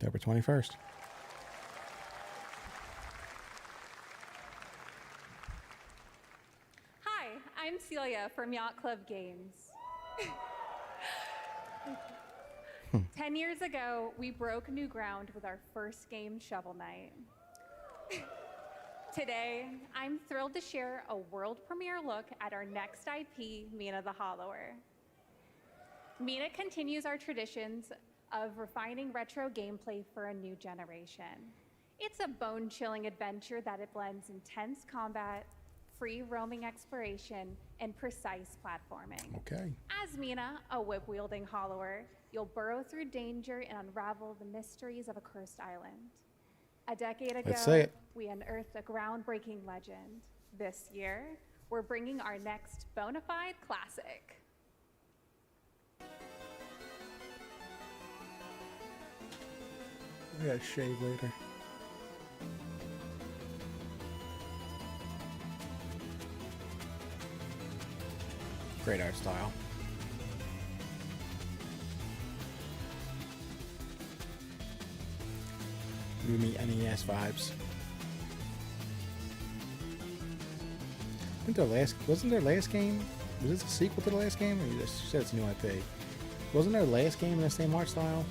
October 21st. Hi, I'm Celia from Yacht Club Games. 10 years ago, we broke new ground with our first game, Shovel Knight. Today, I'm thrilled to share a world premiere look at our next IP, Mina the Hollower. Mina continues our traditions of refining retro gameplay for a new generation. It's a bone-chilling adventure that it blends intense combat, free roaming exploration, and precise platforming. Okay. As Mina, a whip-wielding hollower, you'll burrow through danger and unravel the mysteries of a cursed island. A decade Let's ago, say it. we unearthed a groundbreaking legend. This year, we're bringing our next bona fide classic. I gotta shave later. Great art style. Give me NES vibes. I think wasn't their last game? Was this a sequel to the last game, or you just said it's a new IP? Wasn't their last game in the same art style?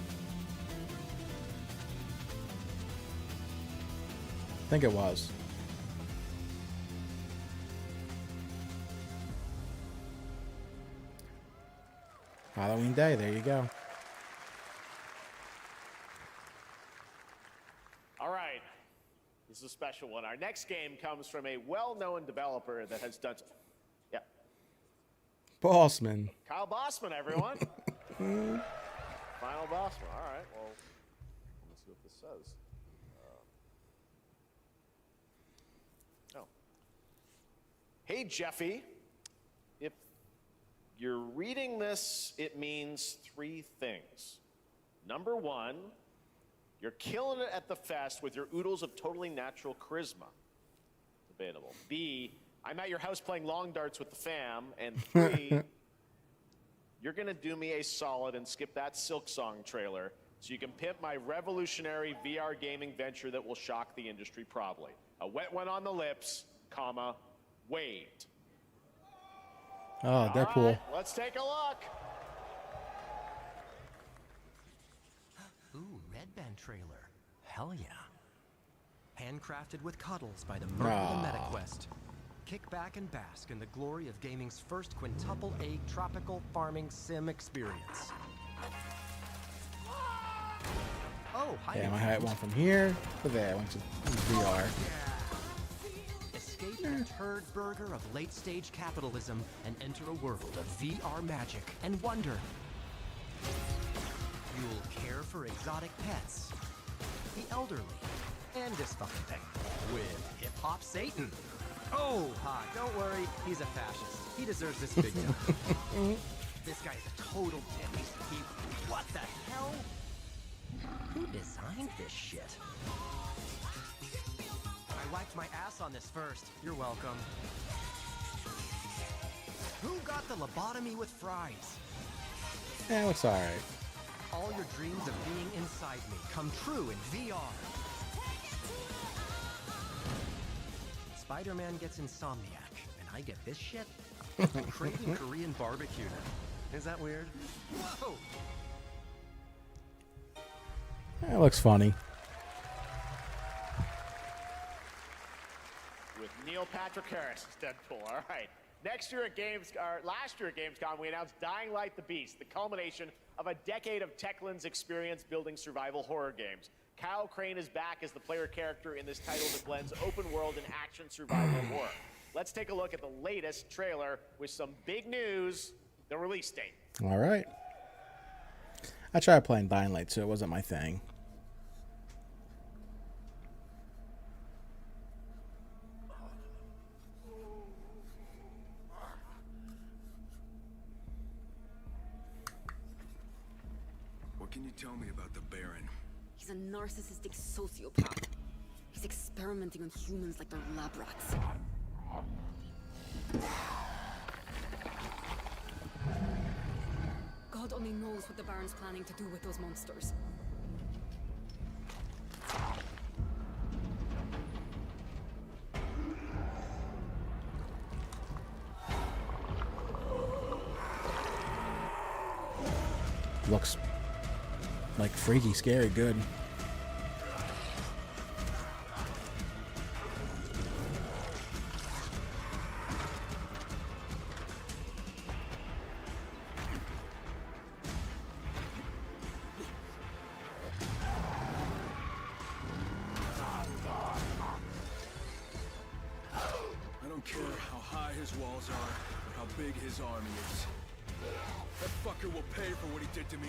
I think it was. Halloween Day, there you go. All right, this is a special one. Our next game comes from a well-known developer that has done. Yeah, Bossman. Kyle Bossman, everyone. Final Bossman. All right, well, let's see what this says. Oh. Hey, Jeffy. If you're reading this, it means three things. Number one, You're killing it at the fest with your oodles of totally natural charisma. Debatable. B, I'm at your house playing long darts with the fam. And 3, you're gonna do me a solid and skip that Silk Song trailer so you can pimp my revolutionary VR gaming venture that will shock the industry probably. A wet one on the lips, comma, waved. Oh, Deadpool. Right, let's take a look. Ooh, Red Band trailer. Hell yeah. Handcrafted with cuddles by the Mercury MetaQuest. Kick back and bask in the glory of gaming's first quintuple A tropical farming sim experience. Oh, hi. Damn, I had one from here to there. I went to VR. Escape the turd burger of late-stage capitalism and enter a world of VR magic and wonder. You'll care for exotic pets, the elderly, and this fucking thing with hip-hop Satan. Oh, don't worry, he's a fascist. He deserves this big time. This guy's a total dick. What the hell? Who designed this shit? I wiped my ass on this first. You're welcome. Who got the lobotomy with fries? Yeah, it's alright. All your dreams of being inside me come true in VR. Spider-Man gets Insomniac, and I get this shit? I'm craving Korean barbecue now. Is that weird? Whoa! That looks funny. With Neil Patrick Harris as Deadpool. All right. Last year at Gamescom, we announced Dying Light: The Beast, the culmination of a decade of Techland's experience building survival horror games. Kyle Crane is back as the player character in this title that blends open world and action survival horror. Let's take a look at the latest trailer with some big news, the release date. All right. I tried playing Dying Light, so it wasn't my thing. What can you tell me about the Baron? He's a narcissistic sociopath. He's experimenting on humans like they're lab rats. God only knows what the Baron's planning to do with those monsters. Looks like freaky, scary, good. I don't care how high his walls are or how big his army is. That fucker will pay for what he did to me.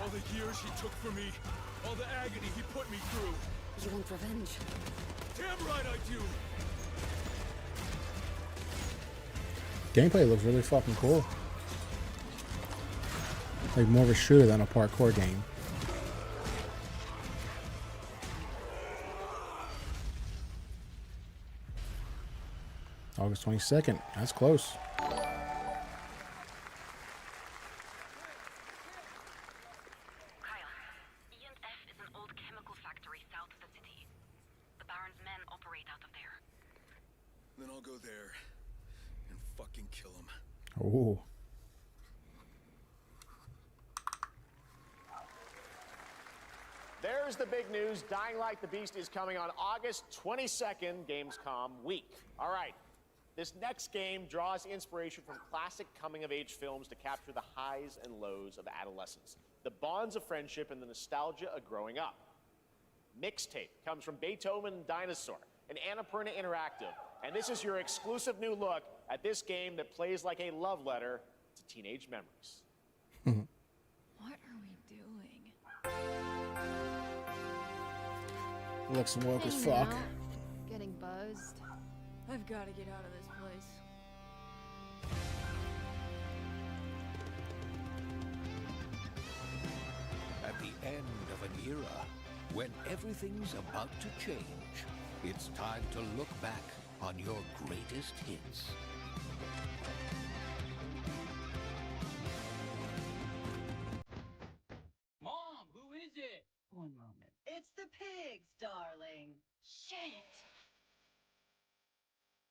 All the years he took from me. All the agony he put me through. You want revenge? Damn right I do! Gameplay looks really fucking cool. Like more of a shooter than a parkour game. August 22nd. That's close. Then I'll go there and fucking kill him. Oh. There's the big news. Dying Light: The Beast is coming on August 22nd, Gamescom week. All right. This next game draws inspiration from classic coming-of-age films to capture the highs and lows of adolescence, the bonds of friendship, and the nostalgia of growing up. Mixtape comes from Beethoven Dinosaur, an Annapurna Interactive, and this is your exclusive new look at this game that plays like a love letter to teenage memories. What are we doing? Looks woke as fuck. Getting buzzed. I've got to get out of this place. At the end of an era, When everything's about to change, it's time to look back on your greatest hits. Mom, who is it? One moment. It's the pigs, darling. Shit.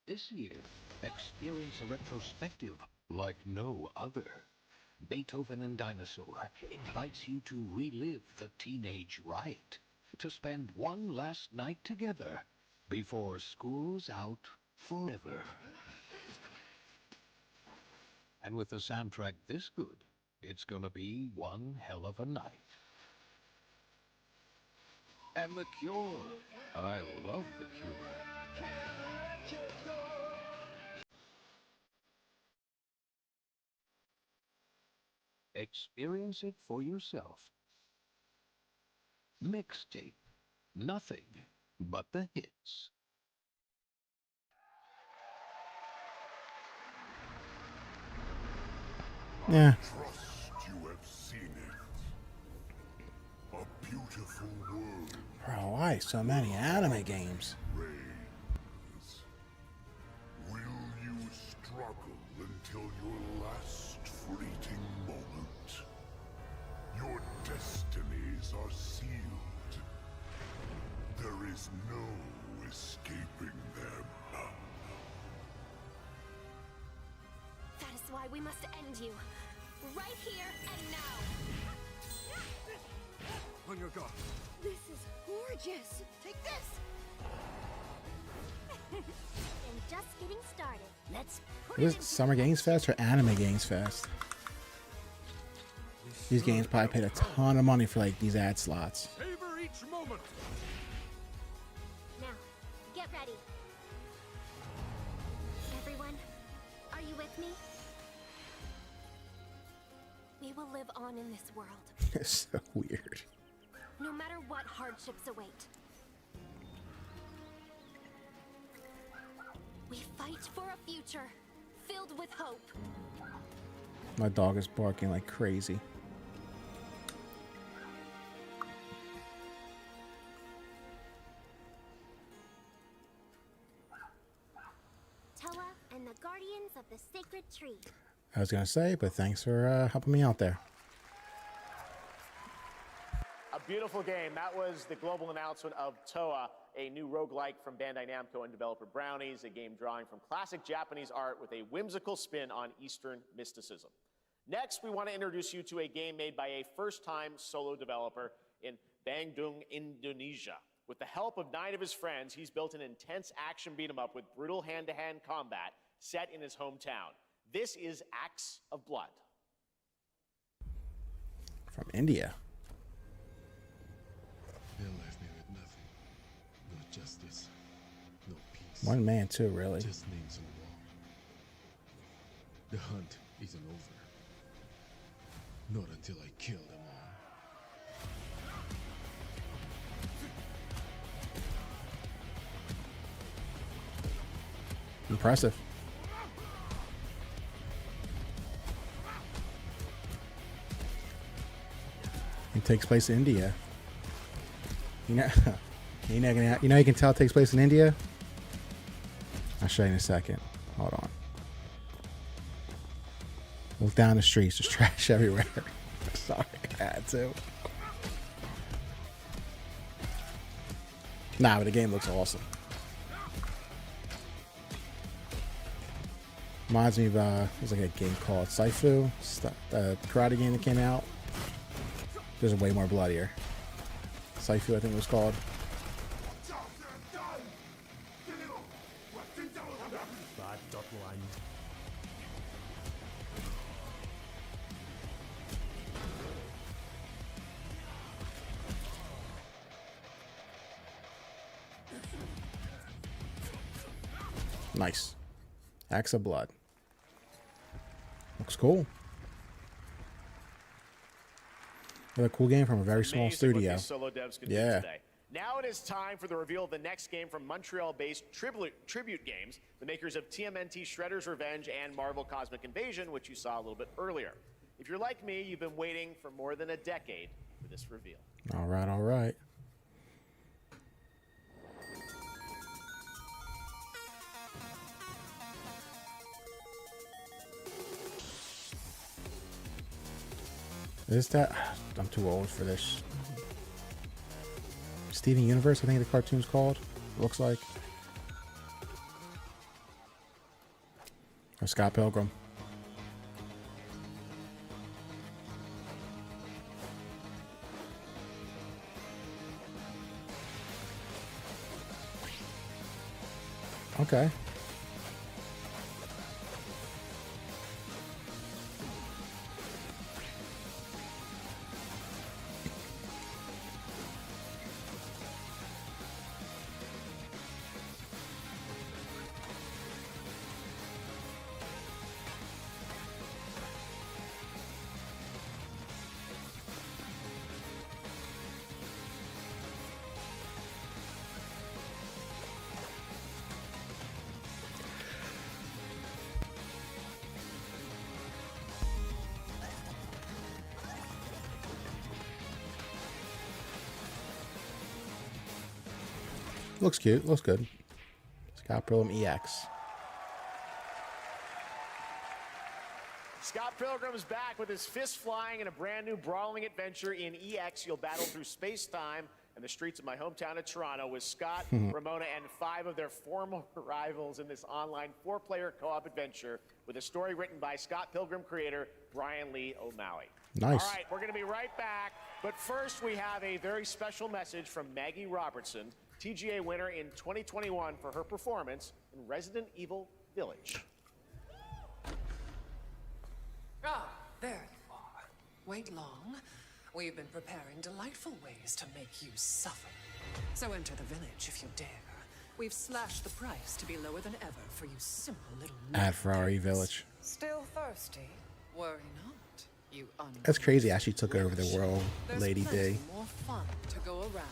This year, experience a retrospective like no other. Beethoven and Dinosaur invites you to relive the teenage riot, to spend one last night together before school's out forever. And with a soundtrack this good, it's gonna be one hell of a night. And The Cure. I love The Cure. Experience it for yourself. Mixtape. Nothing but the hits. Yeah. Trust you have seen it. A beautiful world. Bro, why so many anime games? Reigns. Will you struggle until your last fleeting moment? Your destinies are sealed. There is no escaping them. That is why we must end you. Right here and now. On your guard. This is gorgeous. Take this. And just getting started. Let's put What is it, Summer Games Fest or Anime Games Fest? These games probably paid a ton of money for like these ad slots. Savor each moment. Now, get ready. Everyone, are you with me? We will live on in this world, It's so weird. no matter what hardships await. We fight for a future filled with hope. My dog is barking like crazy. Toa and the guardians of the sacred tree. I was gonna say, but thanks for helping me out there. A beautiful game. That was the global announcement of Toa, a new roguelike from Bandai Namco and developer Brownies, a game drawing from classic Japanese art with a whimsical spin on Eastern mysticism. Next, we want to introduce you to a game made by a first-time solo developer in Bandung, Indonesia. With the help of 9 of his friends, he's built an intense action beat-em-up with brutal hand-to-hand combat set in his hometown. This is Acts of Blood. From India. They left me with nothing. No justice. No peace. One man too, really. Just names on the wall. The hunt isn't over. Not until I kill them all. Impressive. It takes place in India. You know, you know you can tell it takes place in India? I'll show you in a second. Hold on. Look down the streets, there's trash everywhere. Sorry, I had to. Nah, but the game looks awesome. Reminds me of there's like a game called Saifu, the karate game that came out. There's way more bloodier. Saifu, I think it was called. Nice. Axe of Blood. Looks cool. Another cool game from a very small studio. Solo devs can do Yeah. today. Now it is time for the reveal of the next game from Montreal-based Tribute Games, the makers of TMNT Shredder's Revenge and Marvel Cosmic Invasion, which you saw a little bit earlier. If you're like me, you've been waiting for more than a decade for this reveal. All right, all right. Is that? I'm too old for this. Steven Universe, I think the cartoon's called. Looks like. Or Scott Pilgrim. Okay. Looks cute. Looks good. Scott Pilgrim EX. Scott Pilgrim's back with his fists flying in a brand new brawling adventure in EX. You'll battle through space-time and the streets of my hometown of Toronto with Scott, Ramona, and 5 of their former rivals in this online 4-player co-op adventure with a story written by Scott Pilgrim creator Brian Lee O'Malley. Nice. All right, we're going to be right back. But first, we have a very special message from Maggie Robertson, TGA winner in 2021 for her performance in Resident Evil Village. Ah, there you are. Wait long. We've been preparing delightful ways to make you suffer. So enter the village if you dare. We've slashed the price to be lower than ever for you simple little At Ferrari Village. Still thirsty? Worry not. You That's crazy. I actually took over the world, Lady D. more fun to go around.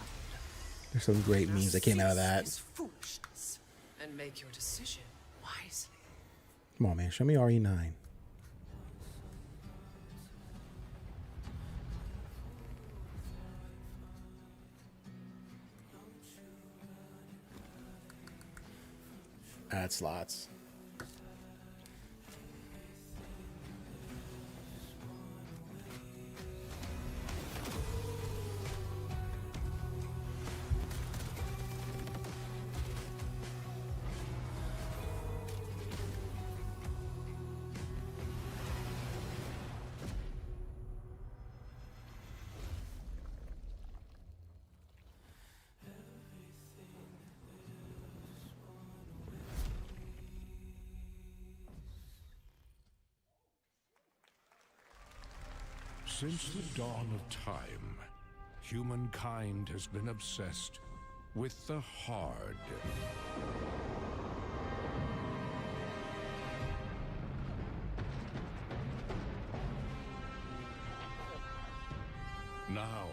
There's some great memes that came out of that. Foolishness and make your decision wisely. Come on, man. Show me RE9. Add slots. Since the dawn of time, humankind has been obsessed with the hard. Now,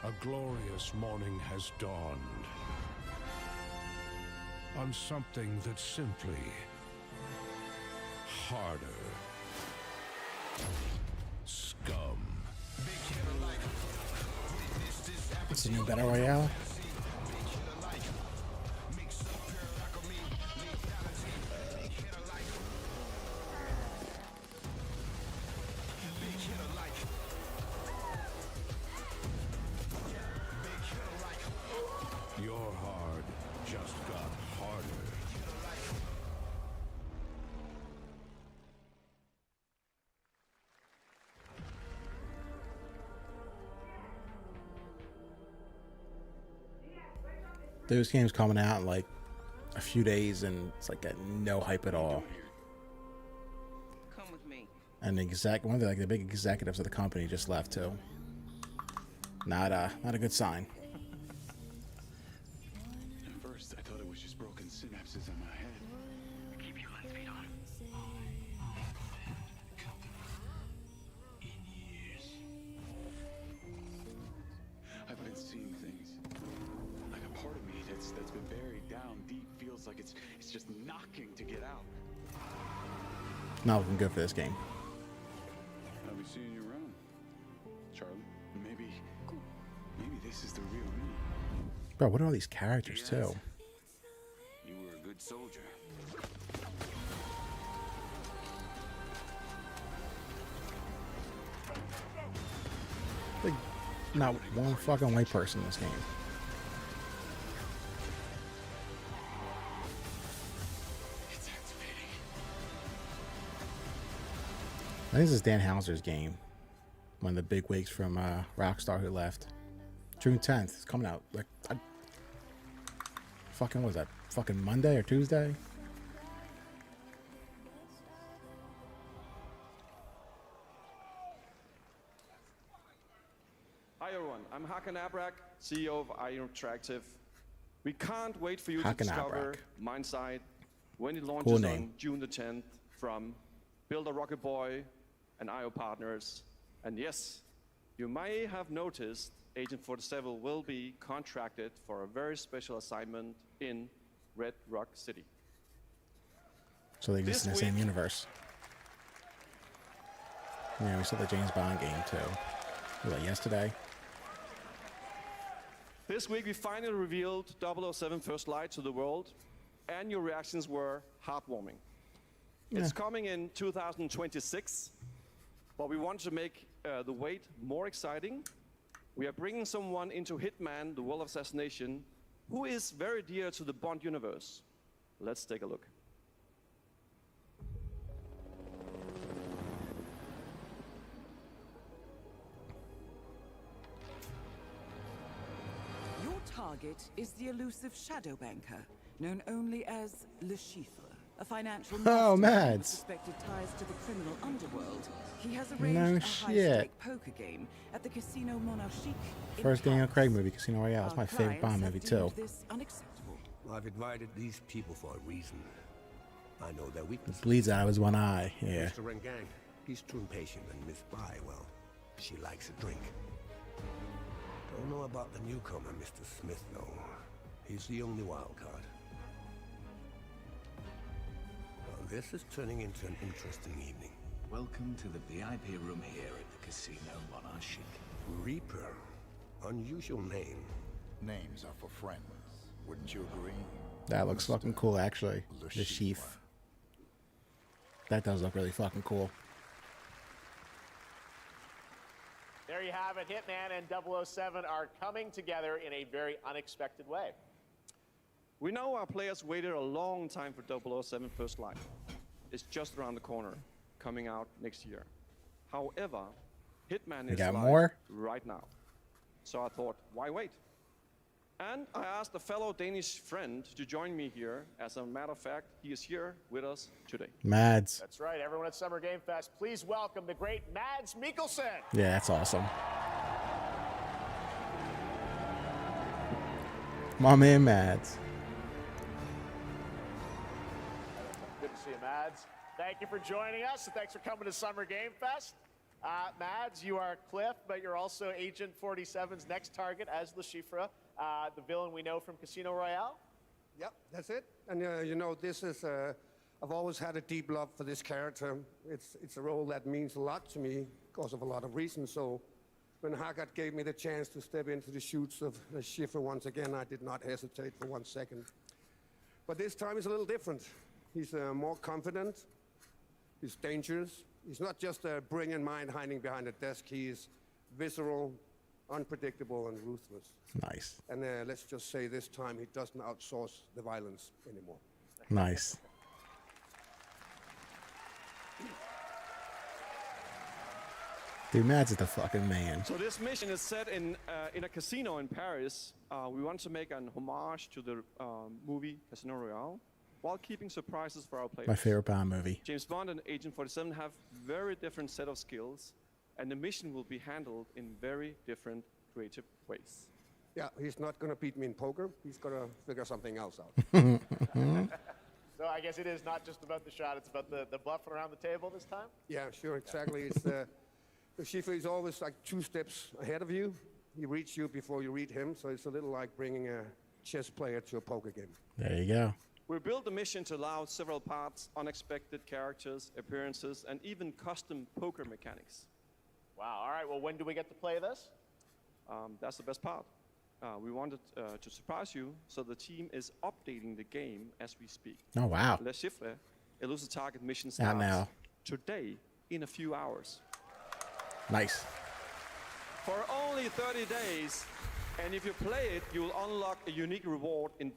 a glorious morning has dawned on something that's simply harder. Scum. It's a new Battle Royale. Your hard just got harder. This game's coming out in like a few days, and it's like got no hype at all. Come with me. And one of the big executives of the company just left too. Not a good sign. At first, I thought it was just broken synapses in my head. Keep your lens feet on. I've been seeing things. Like a part of me that's been buried down deep feels like it's just knocking to get out. Not looking good for this game. I'll be seeing you around, Charlie. Maybe this is the real me. Bro, what are all these characters too? You were a good soldier. Like, not one fucking white person in this game. I think this is Dan Houser's game. One of the big wigs from Rockstar who left. June 10th. It's coming out. Like, fucking, what was that? Fucking Monday or Tuesday? Hi everyone, I'm Hakan Abrak, CEO of IO Interactive. We can't wait for you to Hakan discover Abrak. Mindside when it launches Cool name. on June the 10th from Build a Rocket Boy and IO partners. And yes, you may have noticed Agent 47 will be contracted for a very special assignment in Red Rock City. So they exist in the same universe. Yeah, we saw the James Bond game too. Was that yesterday? This week we finally revealed 007 First Light to the world, and your reactions were heartwarming. It's coming in 2026, but we want to make the wait more exciting. We are bringing someone into Hitman, the World of Assassination, who is very dear to the Bond universe. Let's take a look. Your target is the elusive shadow banker, known only as Le Chiffre, a financial Oh, mastermind Mads. with suspected ties to the criminal underworld. He has No arranged a shit. high-stake poker game at the Casino Monarchique. in First Daniel Paris. Craig movie, Casino Royale. It's my Our favorite Bond clients movie have too. deemed this unacceptable. I've invited these people for a reason. I know their weaknesses. Bleeds out of his one eye. Yeah. Mr. Rengang, he's too impatient, and Miss Bai, well, she likes a drink. Don't know about the newcomer, Mr. Smith, though. He's the only wild card. Well, this is turning into an interesting evening. Welcome to the VIP room here at the Casino Monarchique. Reaper. Unusual name. Names are for friends. Wouldn't you agree? That looks fucking cool, actually. The sheath. That does look really fucking cool. There you have it. Hitman and 007 are coming together in a very unexpected way. We know our players waited a long time for 007 First Light. It's just around the corner, coming out next year. However, Hitman We is got live more? right now. So I thought, why wait? And I asked a fellow Danish friend to join me here. As a matter of fact, he is here with us today. Mads. That's right, everyone at Summer Game Fest, please welcome the great Mads Mikkelsen. Yeah, that's awesome. My man Mads. Good to see you, Mads. Thank you for joining us, and thanks for coming to Summer Game Fest. Mads, you are Cliff, but you're also Agent 47's next target as Le Chiffre, the villain we know from Casino Royale. Yep, that's it. And you know, this is, I've always had a deep love for this character. It's a role that means a lot to me because of a lot of reasons. So when Haggard gave me the chance to step into the shoots of Le Chiffre once again, I did not hesitate for 1 second. But this time is a little different. He's more confident. He's dangerous. He's not just a brilliant mind hiding behind a desk. He is visceral, unpredictable, and ruthless. Nice. And let's just say this time he doesn't outsource the violence anymore. Nice. Dude, Mads is the fucking man. So this mission is set in a casino in Paris. We want to make an homage to the movie Casino Royale, while keeping surprises for our players. My favorite Bond movie. James Bond and Agent 47 have very different set of skills, and the mission will be handled in very different creative ways. Yeah, he's not going to beat me in poker. He's going to figure something else out. So I guess it is not just about the shot, it's about the bluffing around the table this time? Yeah, sure, exactly. It's the Schiffer is always like 2 steps ahead of you. He reads you before you read him, so it's a little like bringing a chess player to a poker game. There you go. We built the mission to allow several parts, unexpected characters, appearances, and even custom poker mechanics. Wow, all right, well, when do we get to play this? That's the best part. We wanted to surprise you, so the team is updating the game as we speak. Oh, wow. Le Chiffre, elusive target mission Out starts now. today in a few hours. Nice. for only 30 days. And if you play it, you'll unlock a unique reward in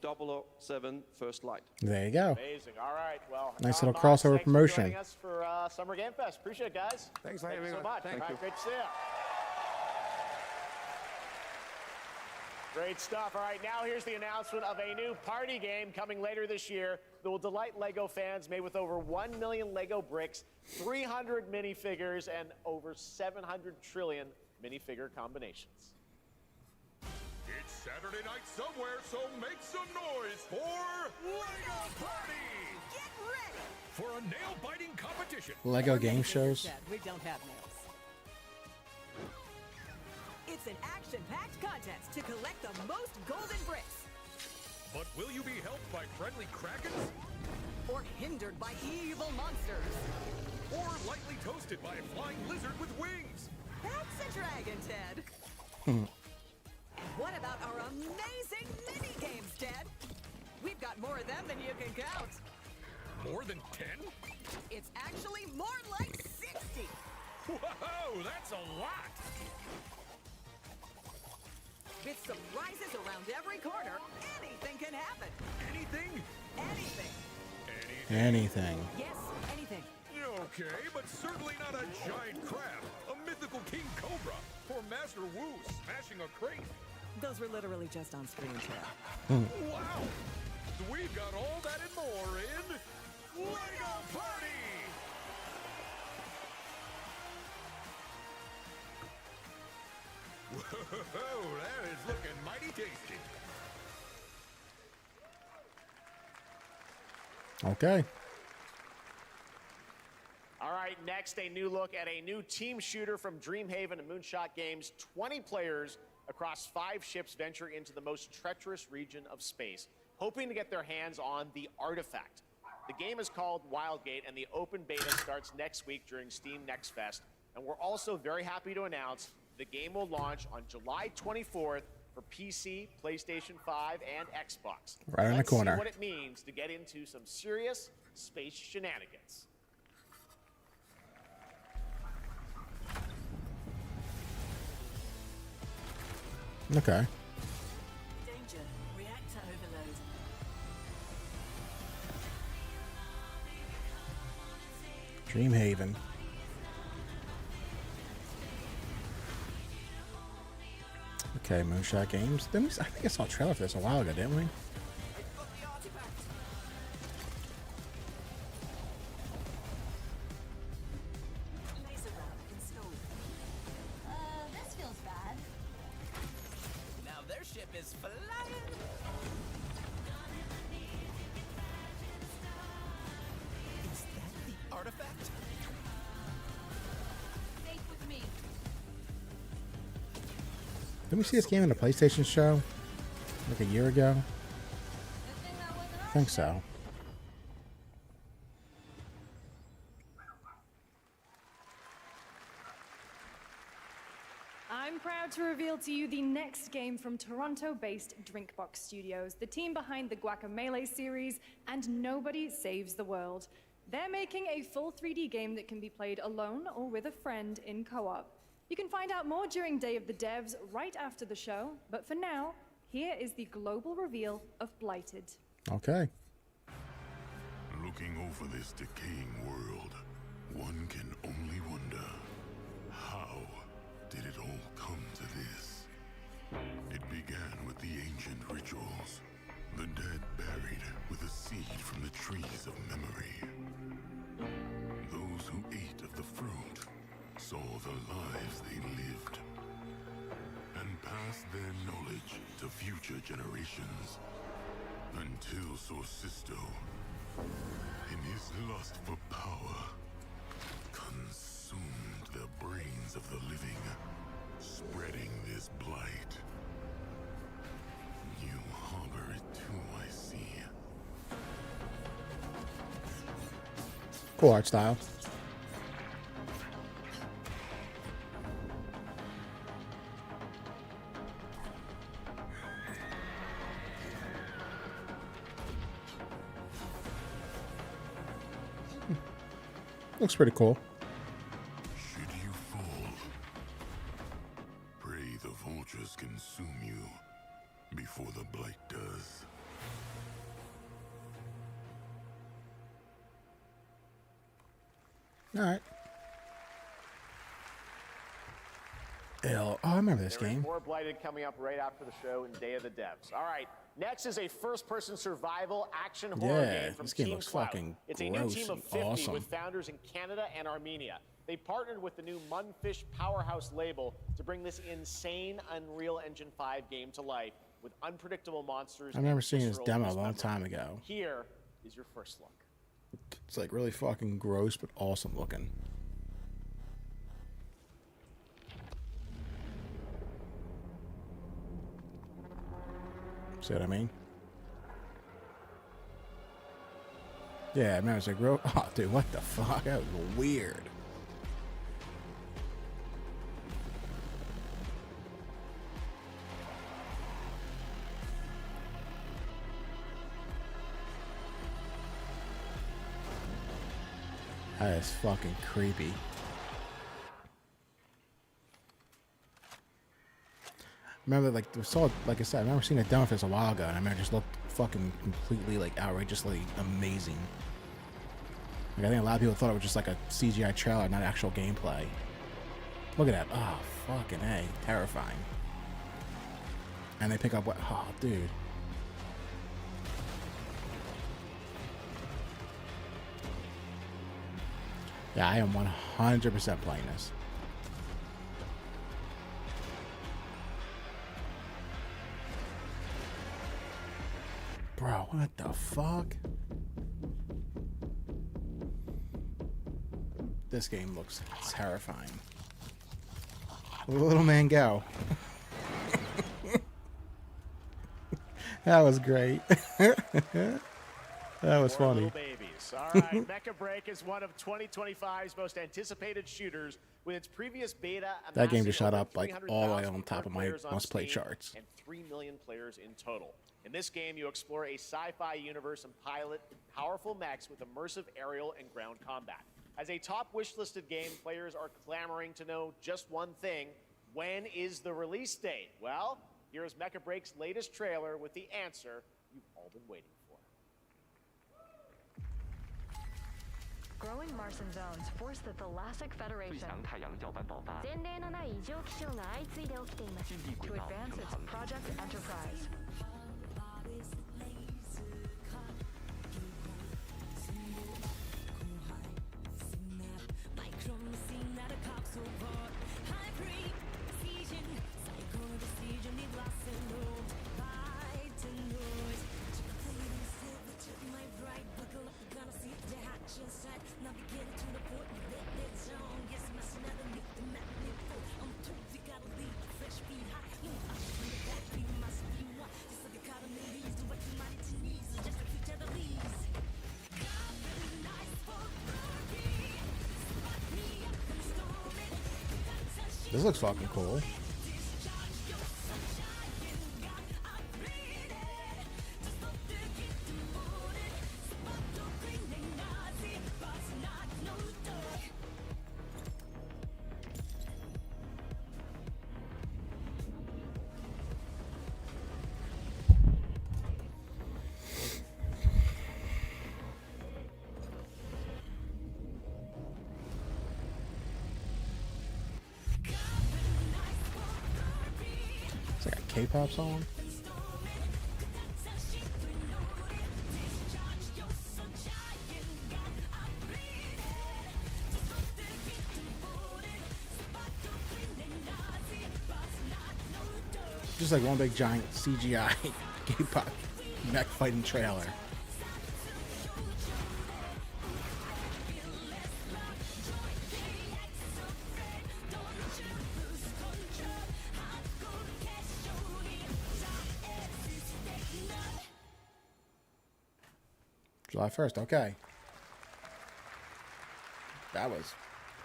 007 First Light. There you go. Amazing. All right. Well, Nice Tom little Box, crossover thanks promotion. For joining us for Summer Game Fest. Appreciate it, guys. Thanks for Thank having you us. so much. Thank All you. right, great to see you. Great stuff. All right, now here's the announcement of a new party game coming later this year that will delight LEGO fans, made with over 1 million LEGO bricks, 300 minifigures, and over 700 trillion minifigure combinations. It's Saturday night somewhere, so make some noise for LEGO Party! Get ready! For a nail-biting competition. Lego game shows. We don't have nails. It's an action-packed contest to collect the most golden bricks. But will you be helped by friendly krakens? Or hindered by evil monsters. Or lightly toasted by a flying lizard with wings? That's a dragon, Ted. Hmm. And what about our amazing mini-games, Ted? We've got more of them than you can count. More than 10? It's actually more like 60. Whoa, that's a lot! With surprises around every corner, anything can happen. Anything? Anything. Anything. Yes, anything. Okay, but certainly not a giant crab, a mythical king cobra, or Master Wu smashing a crate. Those were literally just on screen, Ted. Wow! We've got all that and more in LEGO Party! Whoa, that is looking mighty tasty. Okay. All right, next, a new look at a new team shooter from Dreamhaven and Moonshot Games. 20 players across 5 ships venture into the most treacherous region of space, hoping to get their hands on the artifact. The game is called Wildgate, and the open beta starts next week during Steam Next Fest. And we're also very happy to announce the game will launch on July 24th for PC, PlayStation 5, and Xbox. Right on the corner. See what it means to get into some serious space shenanigans. Okay. Danger. Reactor overload. Dreamhaven. Okay, Moonshot Games. I think I saw a trailer for this a while ago, didn't we? This feels bad. Now their ship is flying. Is that the artifact? Stay with me. Didn't we see this game in a PlayStation show like a year ago? I think so. I'm proud to reveal to you the next game from Toronto-based Drinkbox Studios, the team behind the Guacamelee series and Nobody Saves the World. They're making a full 3D game that can be played alone or with a friend in co-op. You can find out more during Day of the Devs right after the show, but for now, here is the global reveal of Blighted. Okay. Looking over this decaying world, one can only wonder, how did it all come to this? It began with the ancient rituals, the dead buried with a seed from the trees of memory. Those who ate of the fruit saw the lives they lived and passed their knowledge to future generations until Sorcisto, in his lust for power, consumed the brains of the living, spreading this blight. You harbor it too, I see. Cool art style. Looks pretty cool. Should you fall, Oh, I remember this There is game. more Blighted coming up right after the show and Day of the Devs. All right, next is a first-person survival action horror Yeah, game from this game Team looks Cloud. fucking It's a new gross team of and 50 awesome. with founders in Canada and Armenia. They partnered with the new Munfish Powerhouse label to bring this insane Unreal Engine 5 game to life with unpredictable monsters. I remember and seeing this visceral demo a long dismemberment. time ago. Here is your first look. It's like really fucking gross, but awesome looking. See what I mean? Yeah, I remember it's like, oh, dude, what the fuck? That was weird. That is fucking creepy. Remember, like, like I said, I remember seeing a demo for this a while ago, and I remember it just looked fucking completely, like, outrageously amazing. Like, I think a lot of people thought it was just like a CGI trailer, not actual gameplay. Look at that. Oh, fucking A. Terrifying. And they pick up what? Oh, dude. Yeah, I am 100% playing this. Bro, what the fuck? This game looks terrifying. Where'd the little man go? That was great. That was More funny. little babies. All right, Mecha Break is one of 2025's most anticipated shooters, with its previous beta That game amassing just shot over up like all the way 300,000 on top of my players on must-play Steam charts. and 3 million players in total. In this game, you explore a sci-fi universe and pilot powerful mechs with immersive aerial and ground combat. As a top wish-listed game, players are clamoring to know just one thing: when is the release date? Well, here's Mecha Break's latest trailer with the answer you've all been waiting for. Growing Martian zones force the Thalassic Federation to advance its Project Enterprise. This looks fucking cool. It's like a K-pop song. Just like one big giant CGI K-pop mech fighting trailer. July 1st, okay. That was...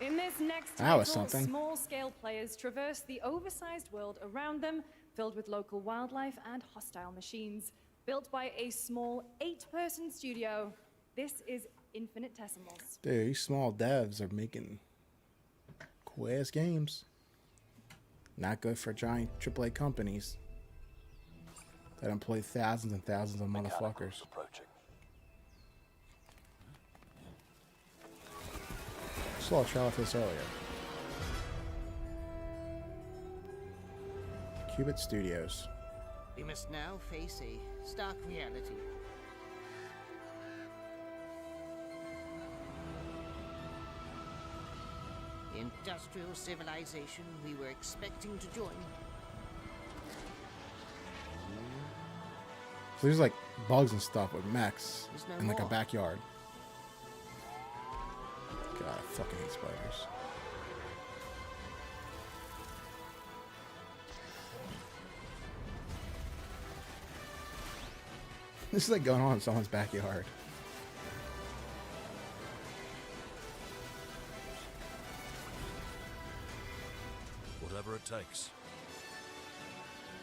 In this next That was title, something. small-scale players traverse the oversized world around them, filled with local wildlife and hostile machines. Built by a small 8-person studio, this is Infinitesimals. Dude, these small devs are making cool-ass games. Not good for giant AAA companies that employ thousands and thousands of motherfuckers. Saw a trailer for this earlier. Qubit Studios. We must now face a stark reality. The industrial civilization we were expecting to join. So there's like bugs and stuff with mechs no in like a more. backyard. God, I fucking hate spiders. This is like going on in someone's backyard. Whatever it takes,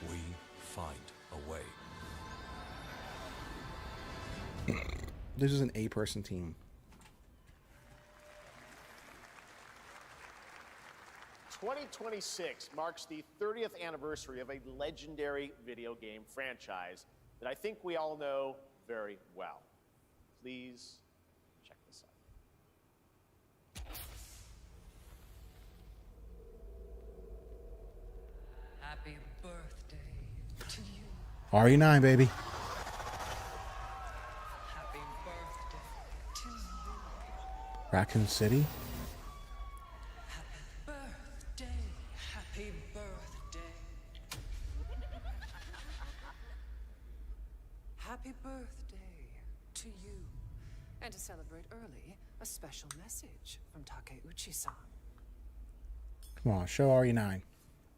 we find a way. This is an 8-person team. 2026 marks the 30th anniversary of a legendary video game franchise that I think we all know very well. Please check this out. Happy birthday to you. RE9, baby. Happy birthday to you. Raccoon City. Birthday. Happy birthday. Happy birthday to you. And to celebrate early, a special message from Takeuchi-san. Come on, show RE9.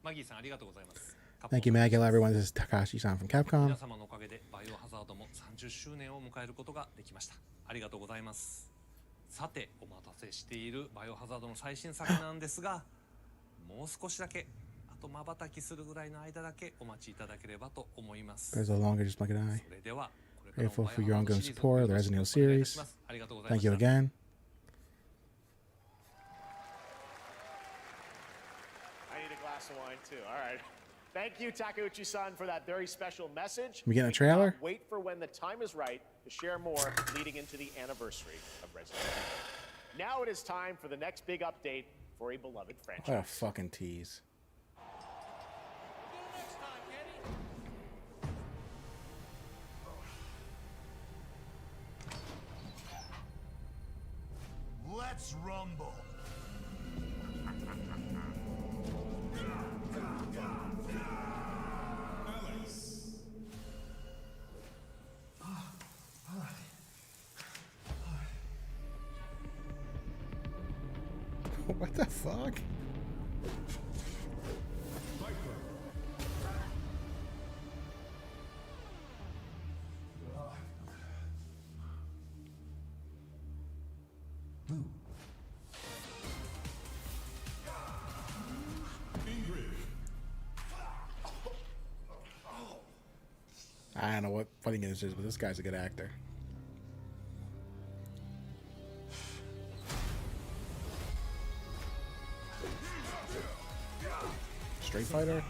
マギーさんありがとうございます。 Thank you, Maggie. Hello, everyone. This is Takashi-san from Capcom. 皆様のおかげでバイオハザードも30周年を迎えることができました。ありがとうございます。さて、お待たせしているバイオハザードの最新作なんですが、もう少しだけ、あと瞬きするぐらいの間だけお待ちいただければと思います。 There's a longer just like an eye. それでは、これからも Grateful バイ for オ your ハザード ongoing シリーズ support を of the よろし Resident く Evil お願いいた series. します。ありがとうございま Thank し you た。 again. I need a glass of wine too. All right. Thank you, Takeuchi-san, for that very special message. We getting a cannot trailer? Wait for when the time is right to share more leading into the anniversary of Resident Evil. Now it is time for the next big update for a beloved franchise. What a fucking tease. Let's rumble. What the fuck? I don't know what fighting games is, but this guy's a good actor. Street Fighter?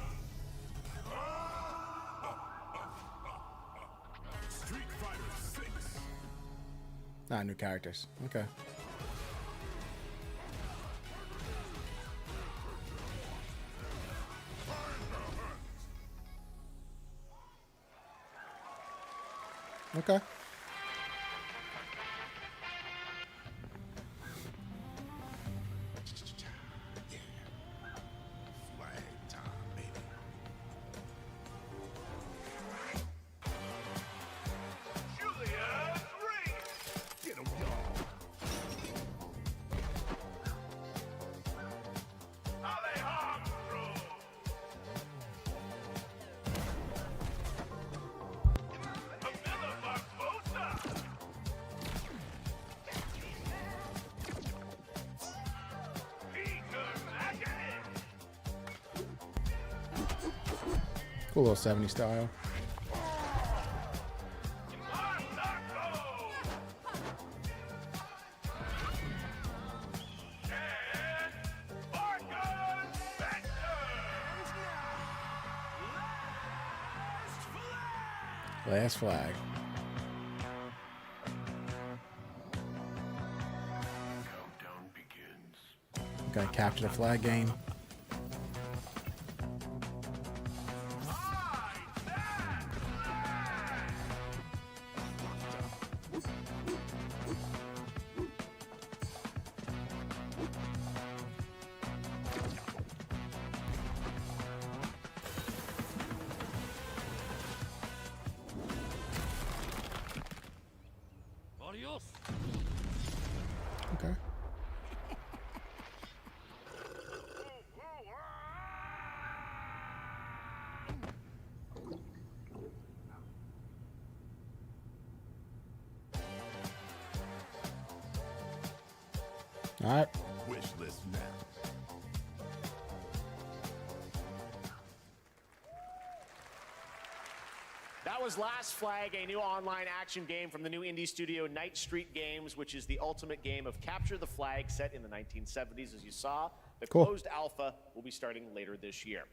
Street Fighter 6. Ah, new characters. Okay. Okay. Flag time, baby. Julia's ring. Get 'em, y'all. Alejandro. Camilla Barbosa. Peter Magan. Cool little 70s style. Last flag. Countdown begins. Gotta capture the flag game. right. Wish list now. That was Last Flag, a new online action game from the new indie studio Night Street Games, which is the ultimate game of capture the flag set in the 1970s, as you saw. The Cool. closed alpha will be starting later this year.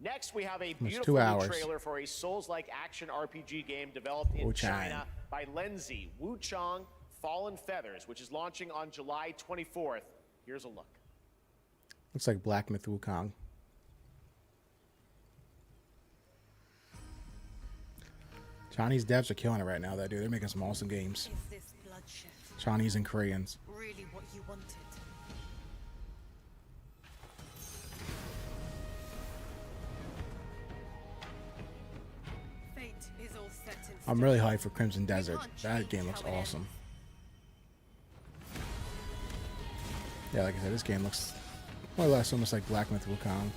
Next, we have a Almost beautiful 2 new hours. trailer for a Souls-like action RPG game developed in Wu-Chang. China by Lenzi, Wu-Chang Fallen Feathers, which is launching on July 24th. Here's a look. Looks like Black Myth Wukong. Chinese devs are killing it right now, though, dude. They're making some awesome games. Is this bloodshed Chinese and Koreans. really what you wanted? Fate is all set in I'm really hyped for Crimson Desert. That game looks awesome. Yeah, like I said, this game looks more or less almost like Black Myth Wukong.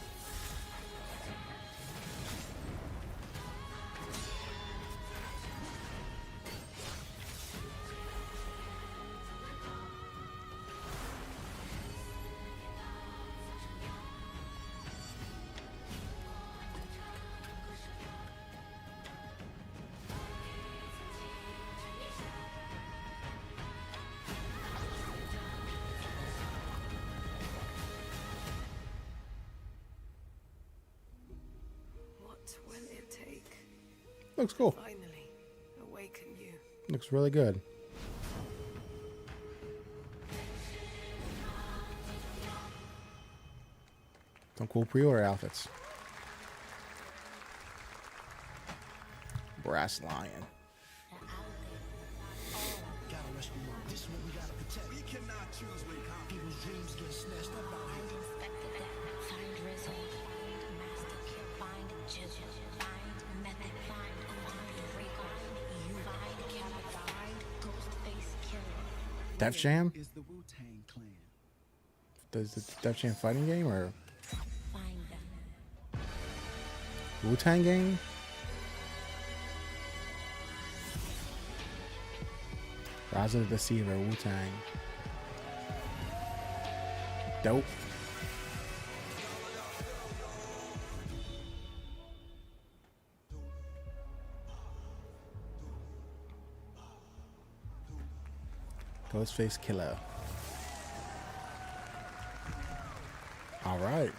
What will it take? Looks cool. Finally, awaken you. Looks really good. Some cool pre-order outfits. Brass Lion. Def Jam? Is the Wu-Tang Clan. Does the Def Jam fighting game or Wu-Tang game? Rise of the Deceiver, Wu-Tang. Dope. Ghostface Killer. All right.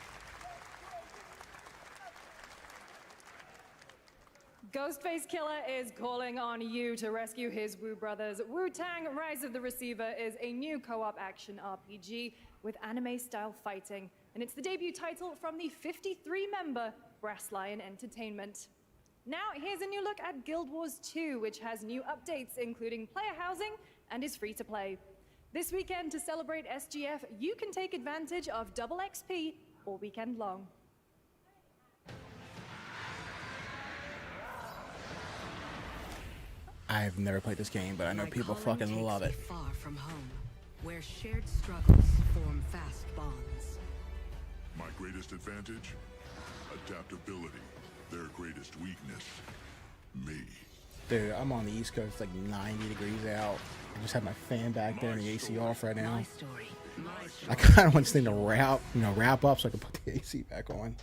Ghostface Killer is calling on you to rescue his Wu brothers. Wu-Tang Rise of the Receiver is a new co-op action RPG with anime-style fighting, and it's the debut title from the 53-member Brass Lion Entertainment. Now, here's a new look at Guild Wars 2, which has new updates, including player housing, and is free to play. This weekend, to celebrate SGF, you can take advantage of double XP all weekend long. I've never played this game, but I know people fucking love it. Far from home, where shared struggles form fast bonds. My greatest advantage? Adaptability. Their greatest weakness? Me. Dude, I'm on the East Coast, like 90 degrees out. I just have my fan back there and the AC off right now. I kind of want this thing to wrap up so I can put the AC back on.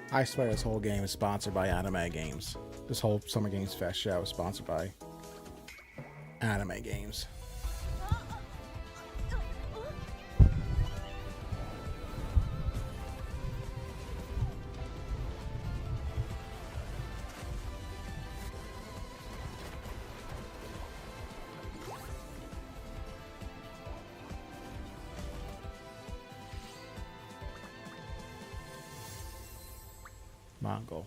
I swear this whole game is sponsored by Anime Games. This whole Summer Games Fest show is sponsored by Anime Games. Mongol.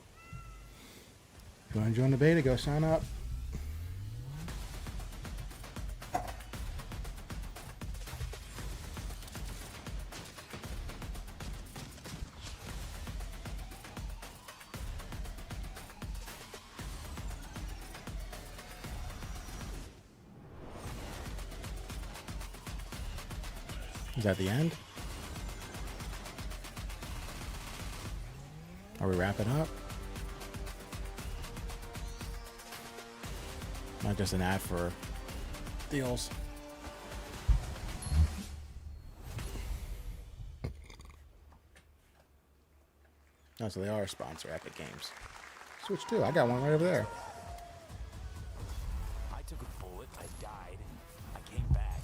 If you want to join the beta, go sign up. Is that the end? Are we wrapping up? Not just an ad for deals. Oh, so they are a sponsor, Epic Games. Switch 2. I got one right over there. I took a bullet, I died, I came back,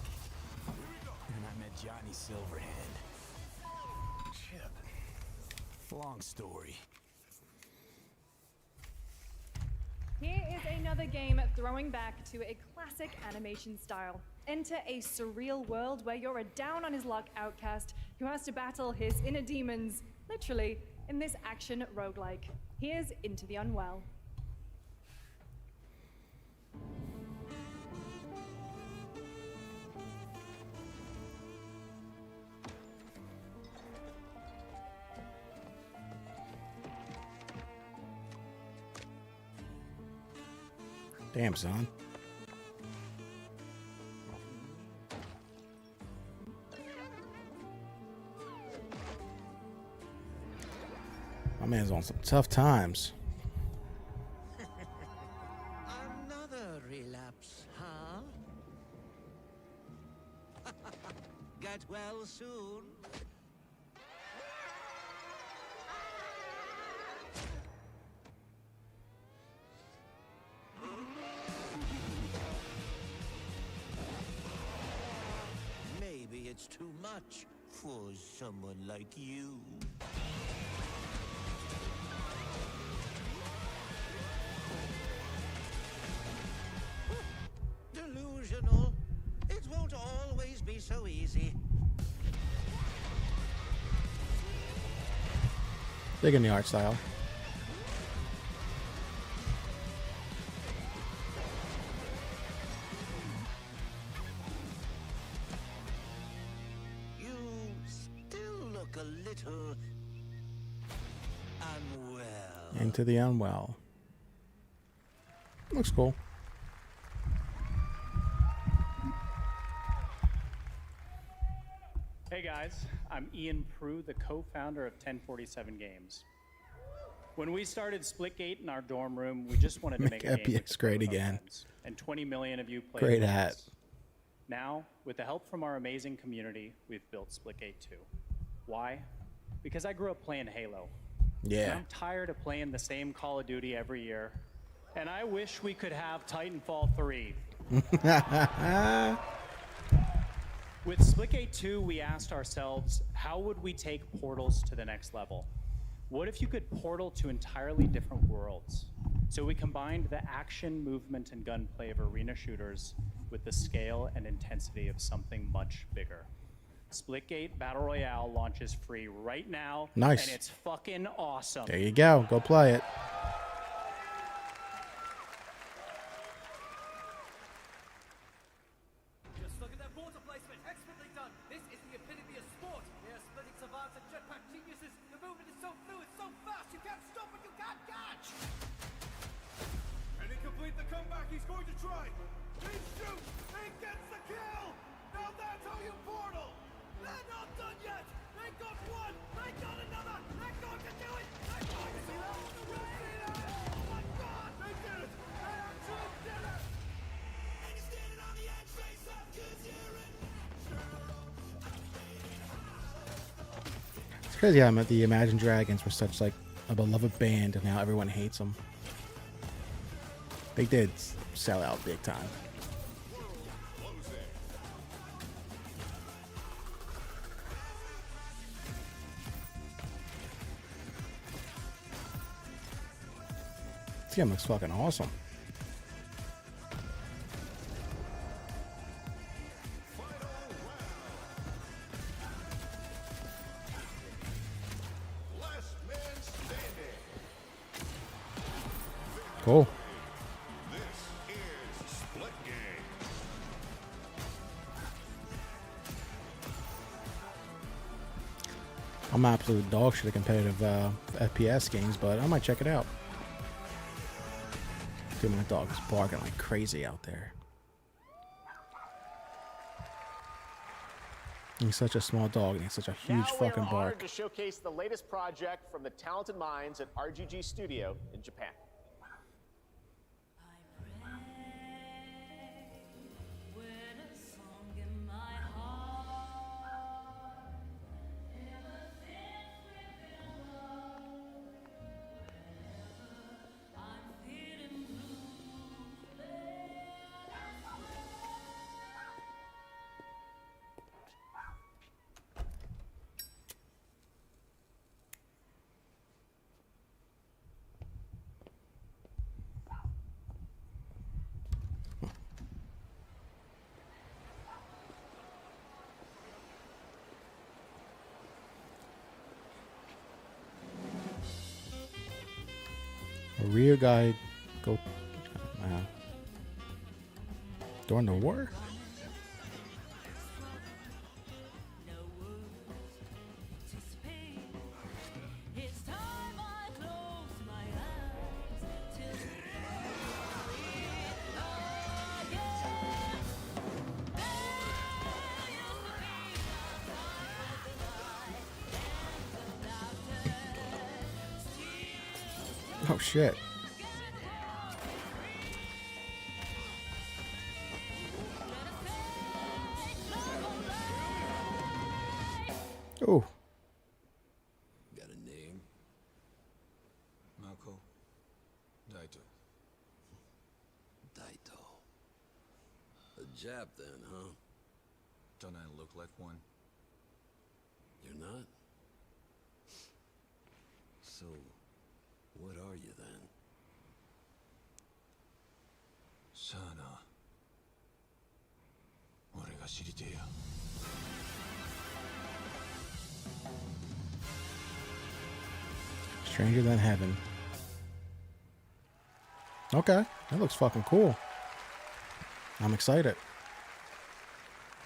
and I met Johnny Silverhand. Chip. Long story. Here is another game throwing back to a classic animation style. Enter a surreal world where you're a down-on-his-luck outcast who has to battle his inner demons, literally, in this action roguelike. Here's Into the Unwell. Damn, son. My man's on some tough times. Another relapse, huh? Get well soon. Maybe it's too much for someone like you. Delusional. It won't always be so easy. Digging the art style. You still look a little unwell. Into the Unwell. Looks cool. Hey guys, I'm Ian Prue, the co-founder of 1047 Games. When we started Splitgate in our dorm room, we just wanted to make a game FPX great again. and 20 million of you played. Great with hat. us. Now, with the help from our amazing community, we've built Splitgate 2. Why? Because I grew up playing Halo. Yeah. And I'm tired of playing the same Call of Duty every year. And I wish we could have Titanfall 3. With Splitgate 2, we asked ourselves, how would we take portals to the next level? What if you could portal to entirely different worlds? So we combined the action, movement, and gunplay of arena shooters with the scale and intensity of something much bigger. Splitgate Battle Royale launches free right now. Nice. And it's fucking awesome. There you go. Go play it. Just look at that water placement. Expertly done. This is the epitome of sport. They are splitting savants and jetpack geniuses. The movement is so fluid, so fast. You can't stop it. You can't catch. And he complete the comeback he's going to try. He shoots. He gets the kill. Now that's how you portal. They're not done yet. They got one. They got another. They're going to do it. They're going to do it. Oh my God! They did it. They actually did it. And he's standing on the edge, face up, 'cause you're in. It's crazy how the Imagine Dragons were such like a beloved band, and now everyone hates them. They did sell out big time. This game looks fucking awesome. Cool. I'm absolute dog shit at competitive FPS games, but I might check it out. Dude, my dog is barking like crazy out there. He's such a small dog and he's such a huge Now we are fucking honored bark. to showcase the latest project from the talented minds at RGG Studio in Japan. A rear guide go during the war? Oh shit. Oh. Got a name? Mako. Daito. Daito. A Jap then, huh? Don't I look like one? You're not? So, what are you then? Sana. 俺が知りてえよ。Stranger Than Heaven. Okay, that looks fucking cool. I'm excited.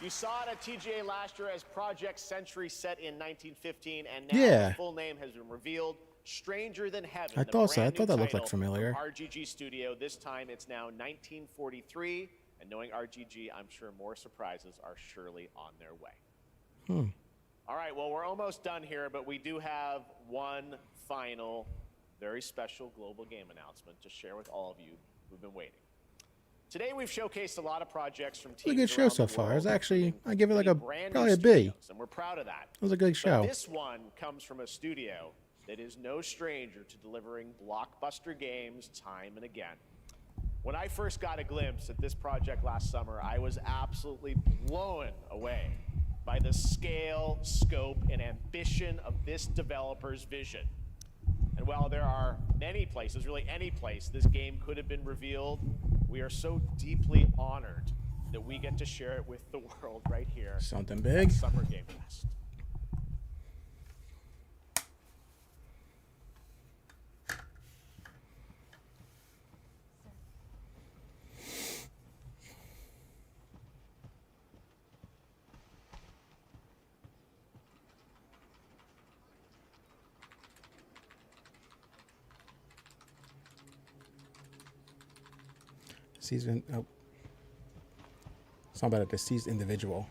You saw it at TGA last year as Project Century set in 1915, and now Yeah. the full name has been revealed. Stranger Than Heaven. I the thought so. I brand thought new that looked like title familiar. from RGG Studio. This time it's now 1943, and knowing RGG, I'm sure more surprises are surely on their way. All right, well, we're almost done here, but we do have one final, very special global game announcement to share with all of you who've been waiting. Today we've showcased a lot of projects from teams It was a good show around so the far. world, It's actually, I give it like including a brand new probably a B. studios, and we're proud of that. It was a good show. But this one comes from a studio that is no stranger to delivering blockbuster games time and again. When I first got a glimpse at this project last summer, I was absolutely blown away by the scale, scope, and ambition of this developer's vision. And while there are many places, really any place, this game could have been revealed, we are so deeply honored that we get to share it with the world right here. Something big. At Summer Game Fest. Season. Oh. It's not about a deceased individual.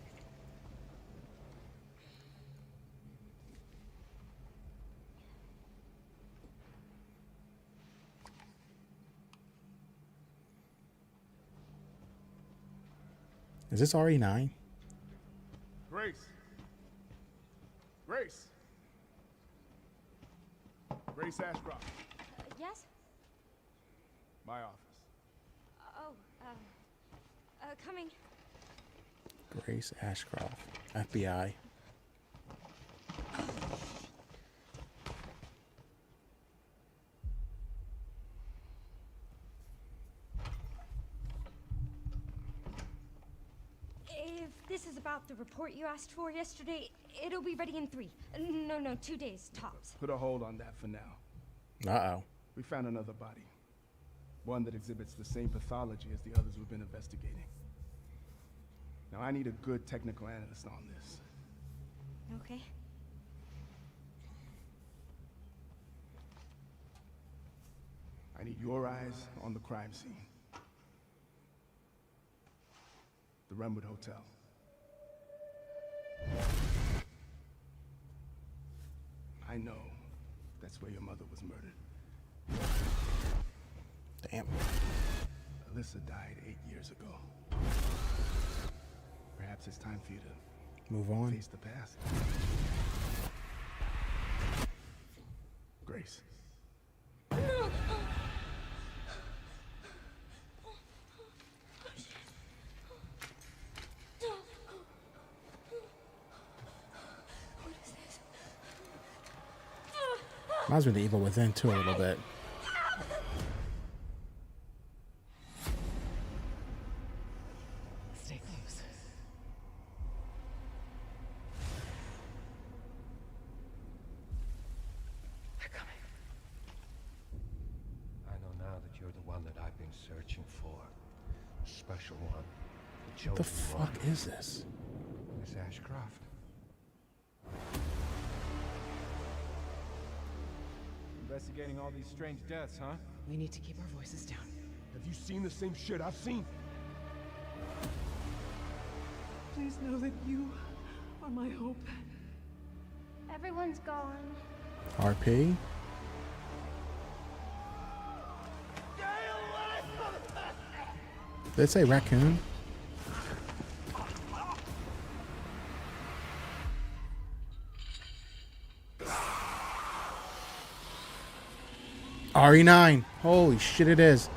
Is this RE9? Grace. Grace. Grace Ashcroft. Yes? My office. Oh, coming. Grace Ashcroft, FBI. If this is about the report you asked for yesterday, it'll be ready in 3. No, 2 days tops. Put a hold on that for now. Uh-oh. We found another body. One that exhibits the same pathology as the others we've been investigating. Now, I need a good technical analyst on this. Okay. I need your eyes on the crime scene. The Renwood Hotel. I know that's where your mother was murdered. Damn. Alyssa died 8 years ago. Perhaps it's time for you to Move on. face the past. Grace. Reminds me of the Evil Within too a little bit. Stay close. They're coming. I know now that you're the one that I've been searching for. The special one. The What the chosen fuck one. is this? Miss Ashcroft. Investigating all these strange deaths, huh? We need to keep our voices down. Have you seen the same shit I've seen? Please know that you are my hope. Everyone's gone. RP? Did they say raccoon? RE9. Holy shit, it is.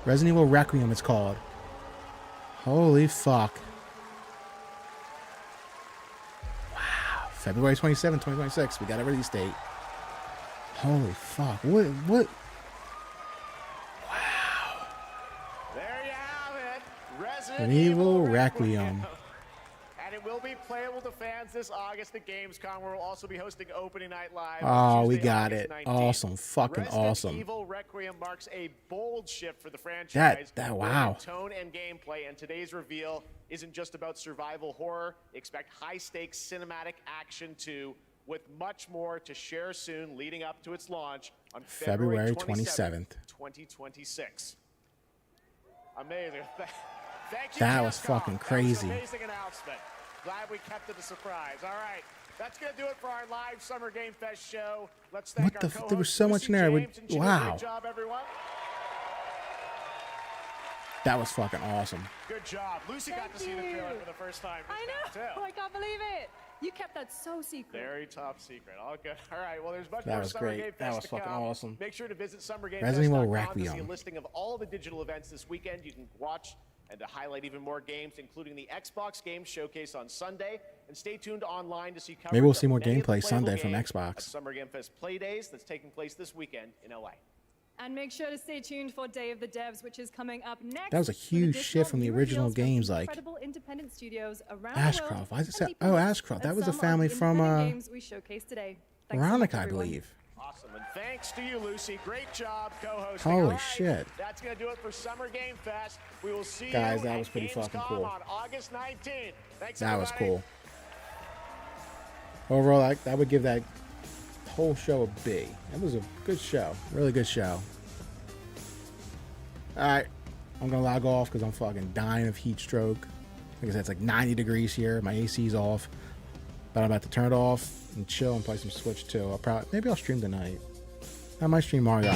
Resident Evil Requiem, it's called. Holy fuck. Wow. February 27, 2026. We got a release date. Holy fuck. What? There you have it. Resident Evil Requiem. And it will be playable to fans this August at Gamescom, where we'll also be hosting Opening Night Live. Oh, we Tuesday, got August it. 19th. Awesome. Fucking Resident awesome. Evil Requiem marks a bold shift for the franchise. Wow. In tone and gameplay, and today's reveal isn't just about survival horror. Expect high-stakes cinematic action too, with much more to share soon, leading up to its launch on February 27th, 2026. Amazing. Thank you. That was Capcom. fucking crazy. That was an amazing announcement. Glad we kept it a surprise. All right. That's going to do it for our live Summer Game Fest show. Let's thank What the our f- there was co-host, so much Lucy in there. James, and she did a Wow. Great job, everyone. That was fucking awesome. Good job. Lucy got to see the trailer for the first time. I just know. now, too. I can't believe it. You kept that so secret. Very top secret. All good. All right. Well, there's much That more was Summer great. Game Fest That was to fucking come. awesome. Make sure to visit Resident Evil SummerGameFest.com to see a Requiem. listing of all the digital events this weekend. You can watch and to highlight even more games, including the Xbox Game Showcase on Sunday. And stay tuned online to see coverage Maybe we'll see of more many of the gameplay playable Sunday from games Xbox. at Summer Game Fest Play Days that's taking place this weekend in LA. And make sure to stay tuned for Day of the Devs, which is coming up next. That was a with huge additional shift from the new original reveals from games, like incredible independent studios around Ashcroft. the world. Why is it and say- the oh, promotes Ashcroft. That and was a some of family the from, independent games we showcased today. Thanks so Veronica, much, I everyone. believe. Awesome. And thanks to you, Lucy. Great job co-hosting. Holy All right, shit. That's going to do it for Summer Game Fest. We will see Guys, you that at was pretty fucking Gamescom cool. on August 19th. Thanks, That was everybody. cool. Overall, I would give that whole show a B. It was a good show. Really good show. Alright. I'm going to log off because I'm fucking dying of heat stroke. Like I said, it's like 90 degrees here. My AC's off. But I'm about to turn it off and chill and play some Switch too. Maybe I'll stream tonight. I might stream Mario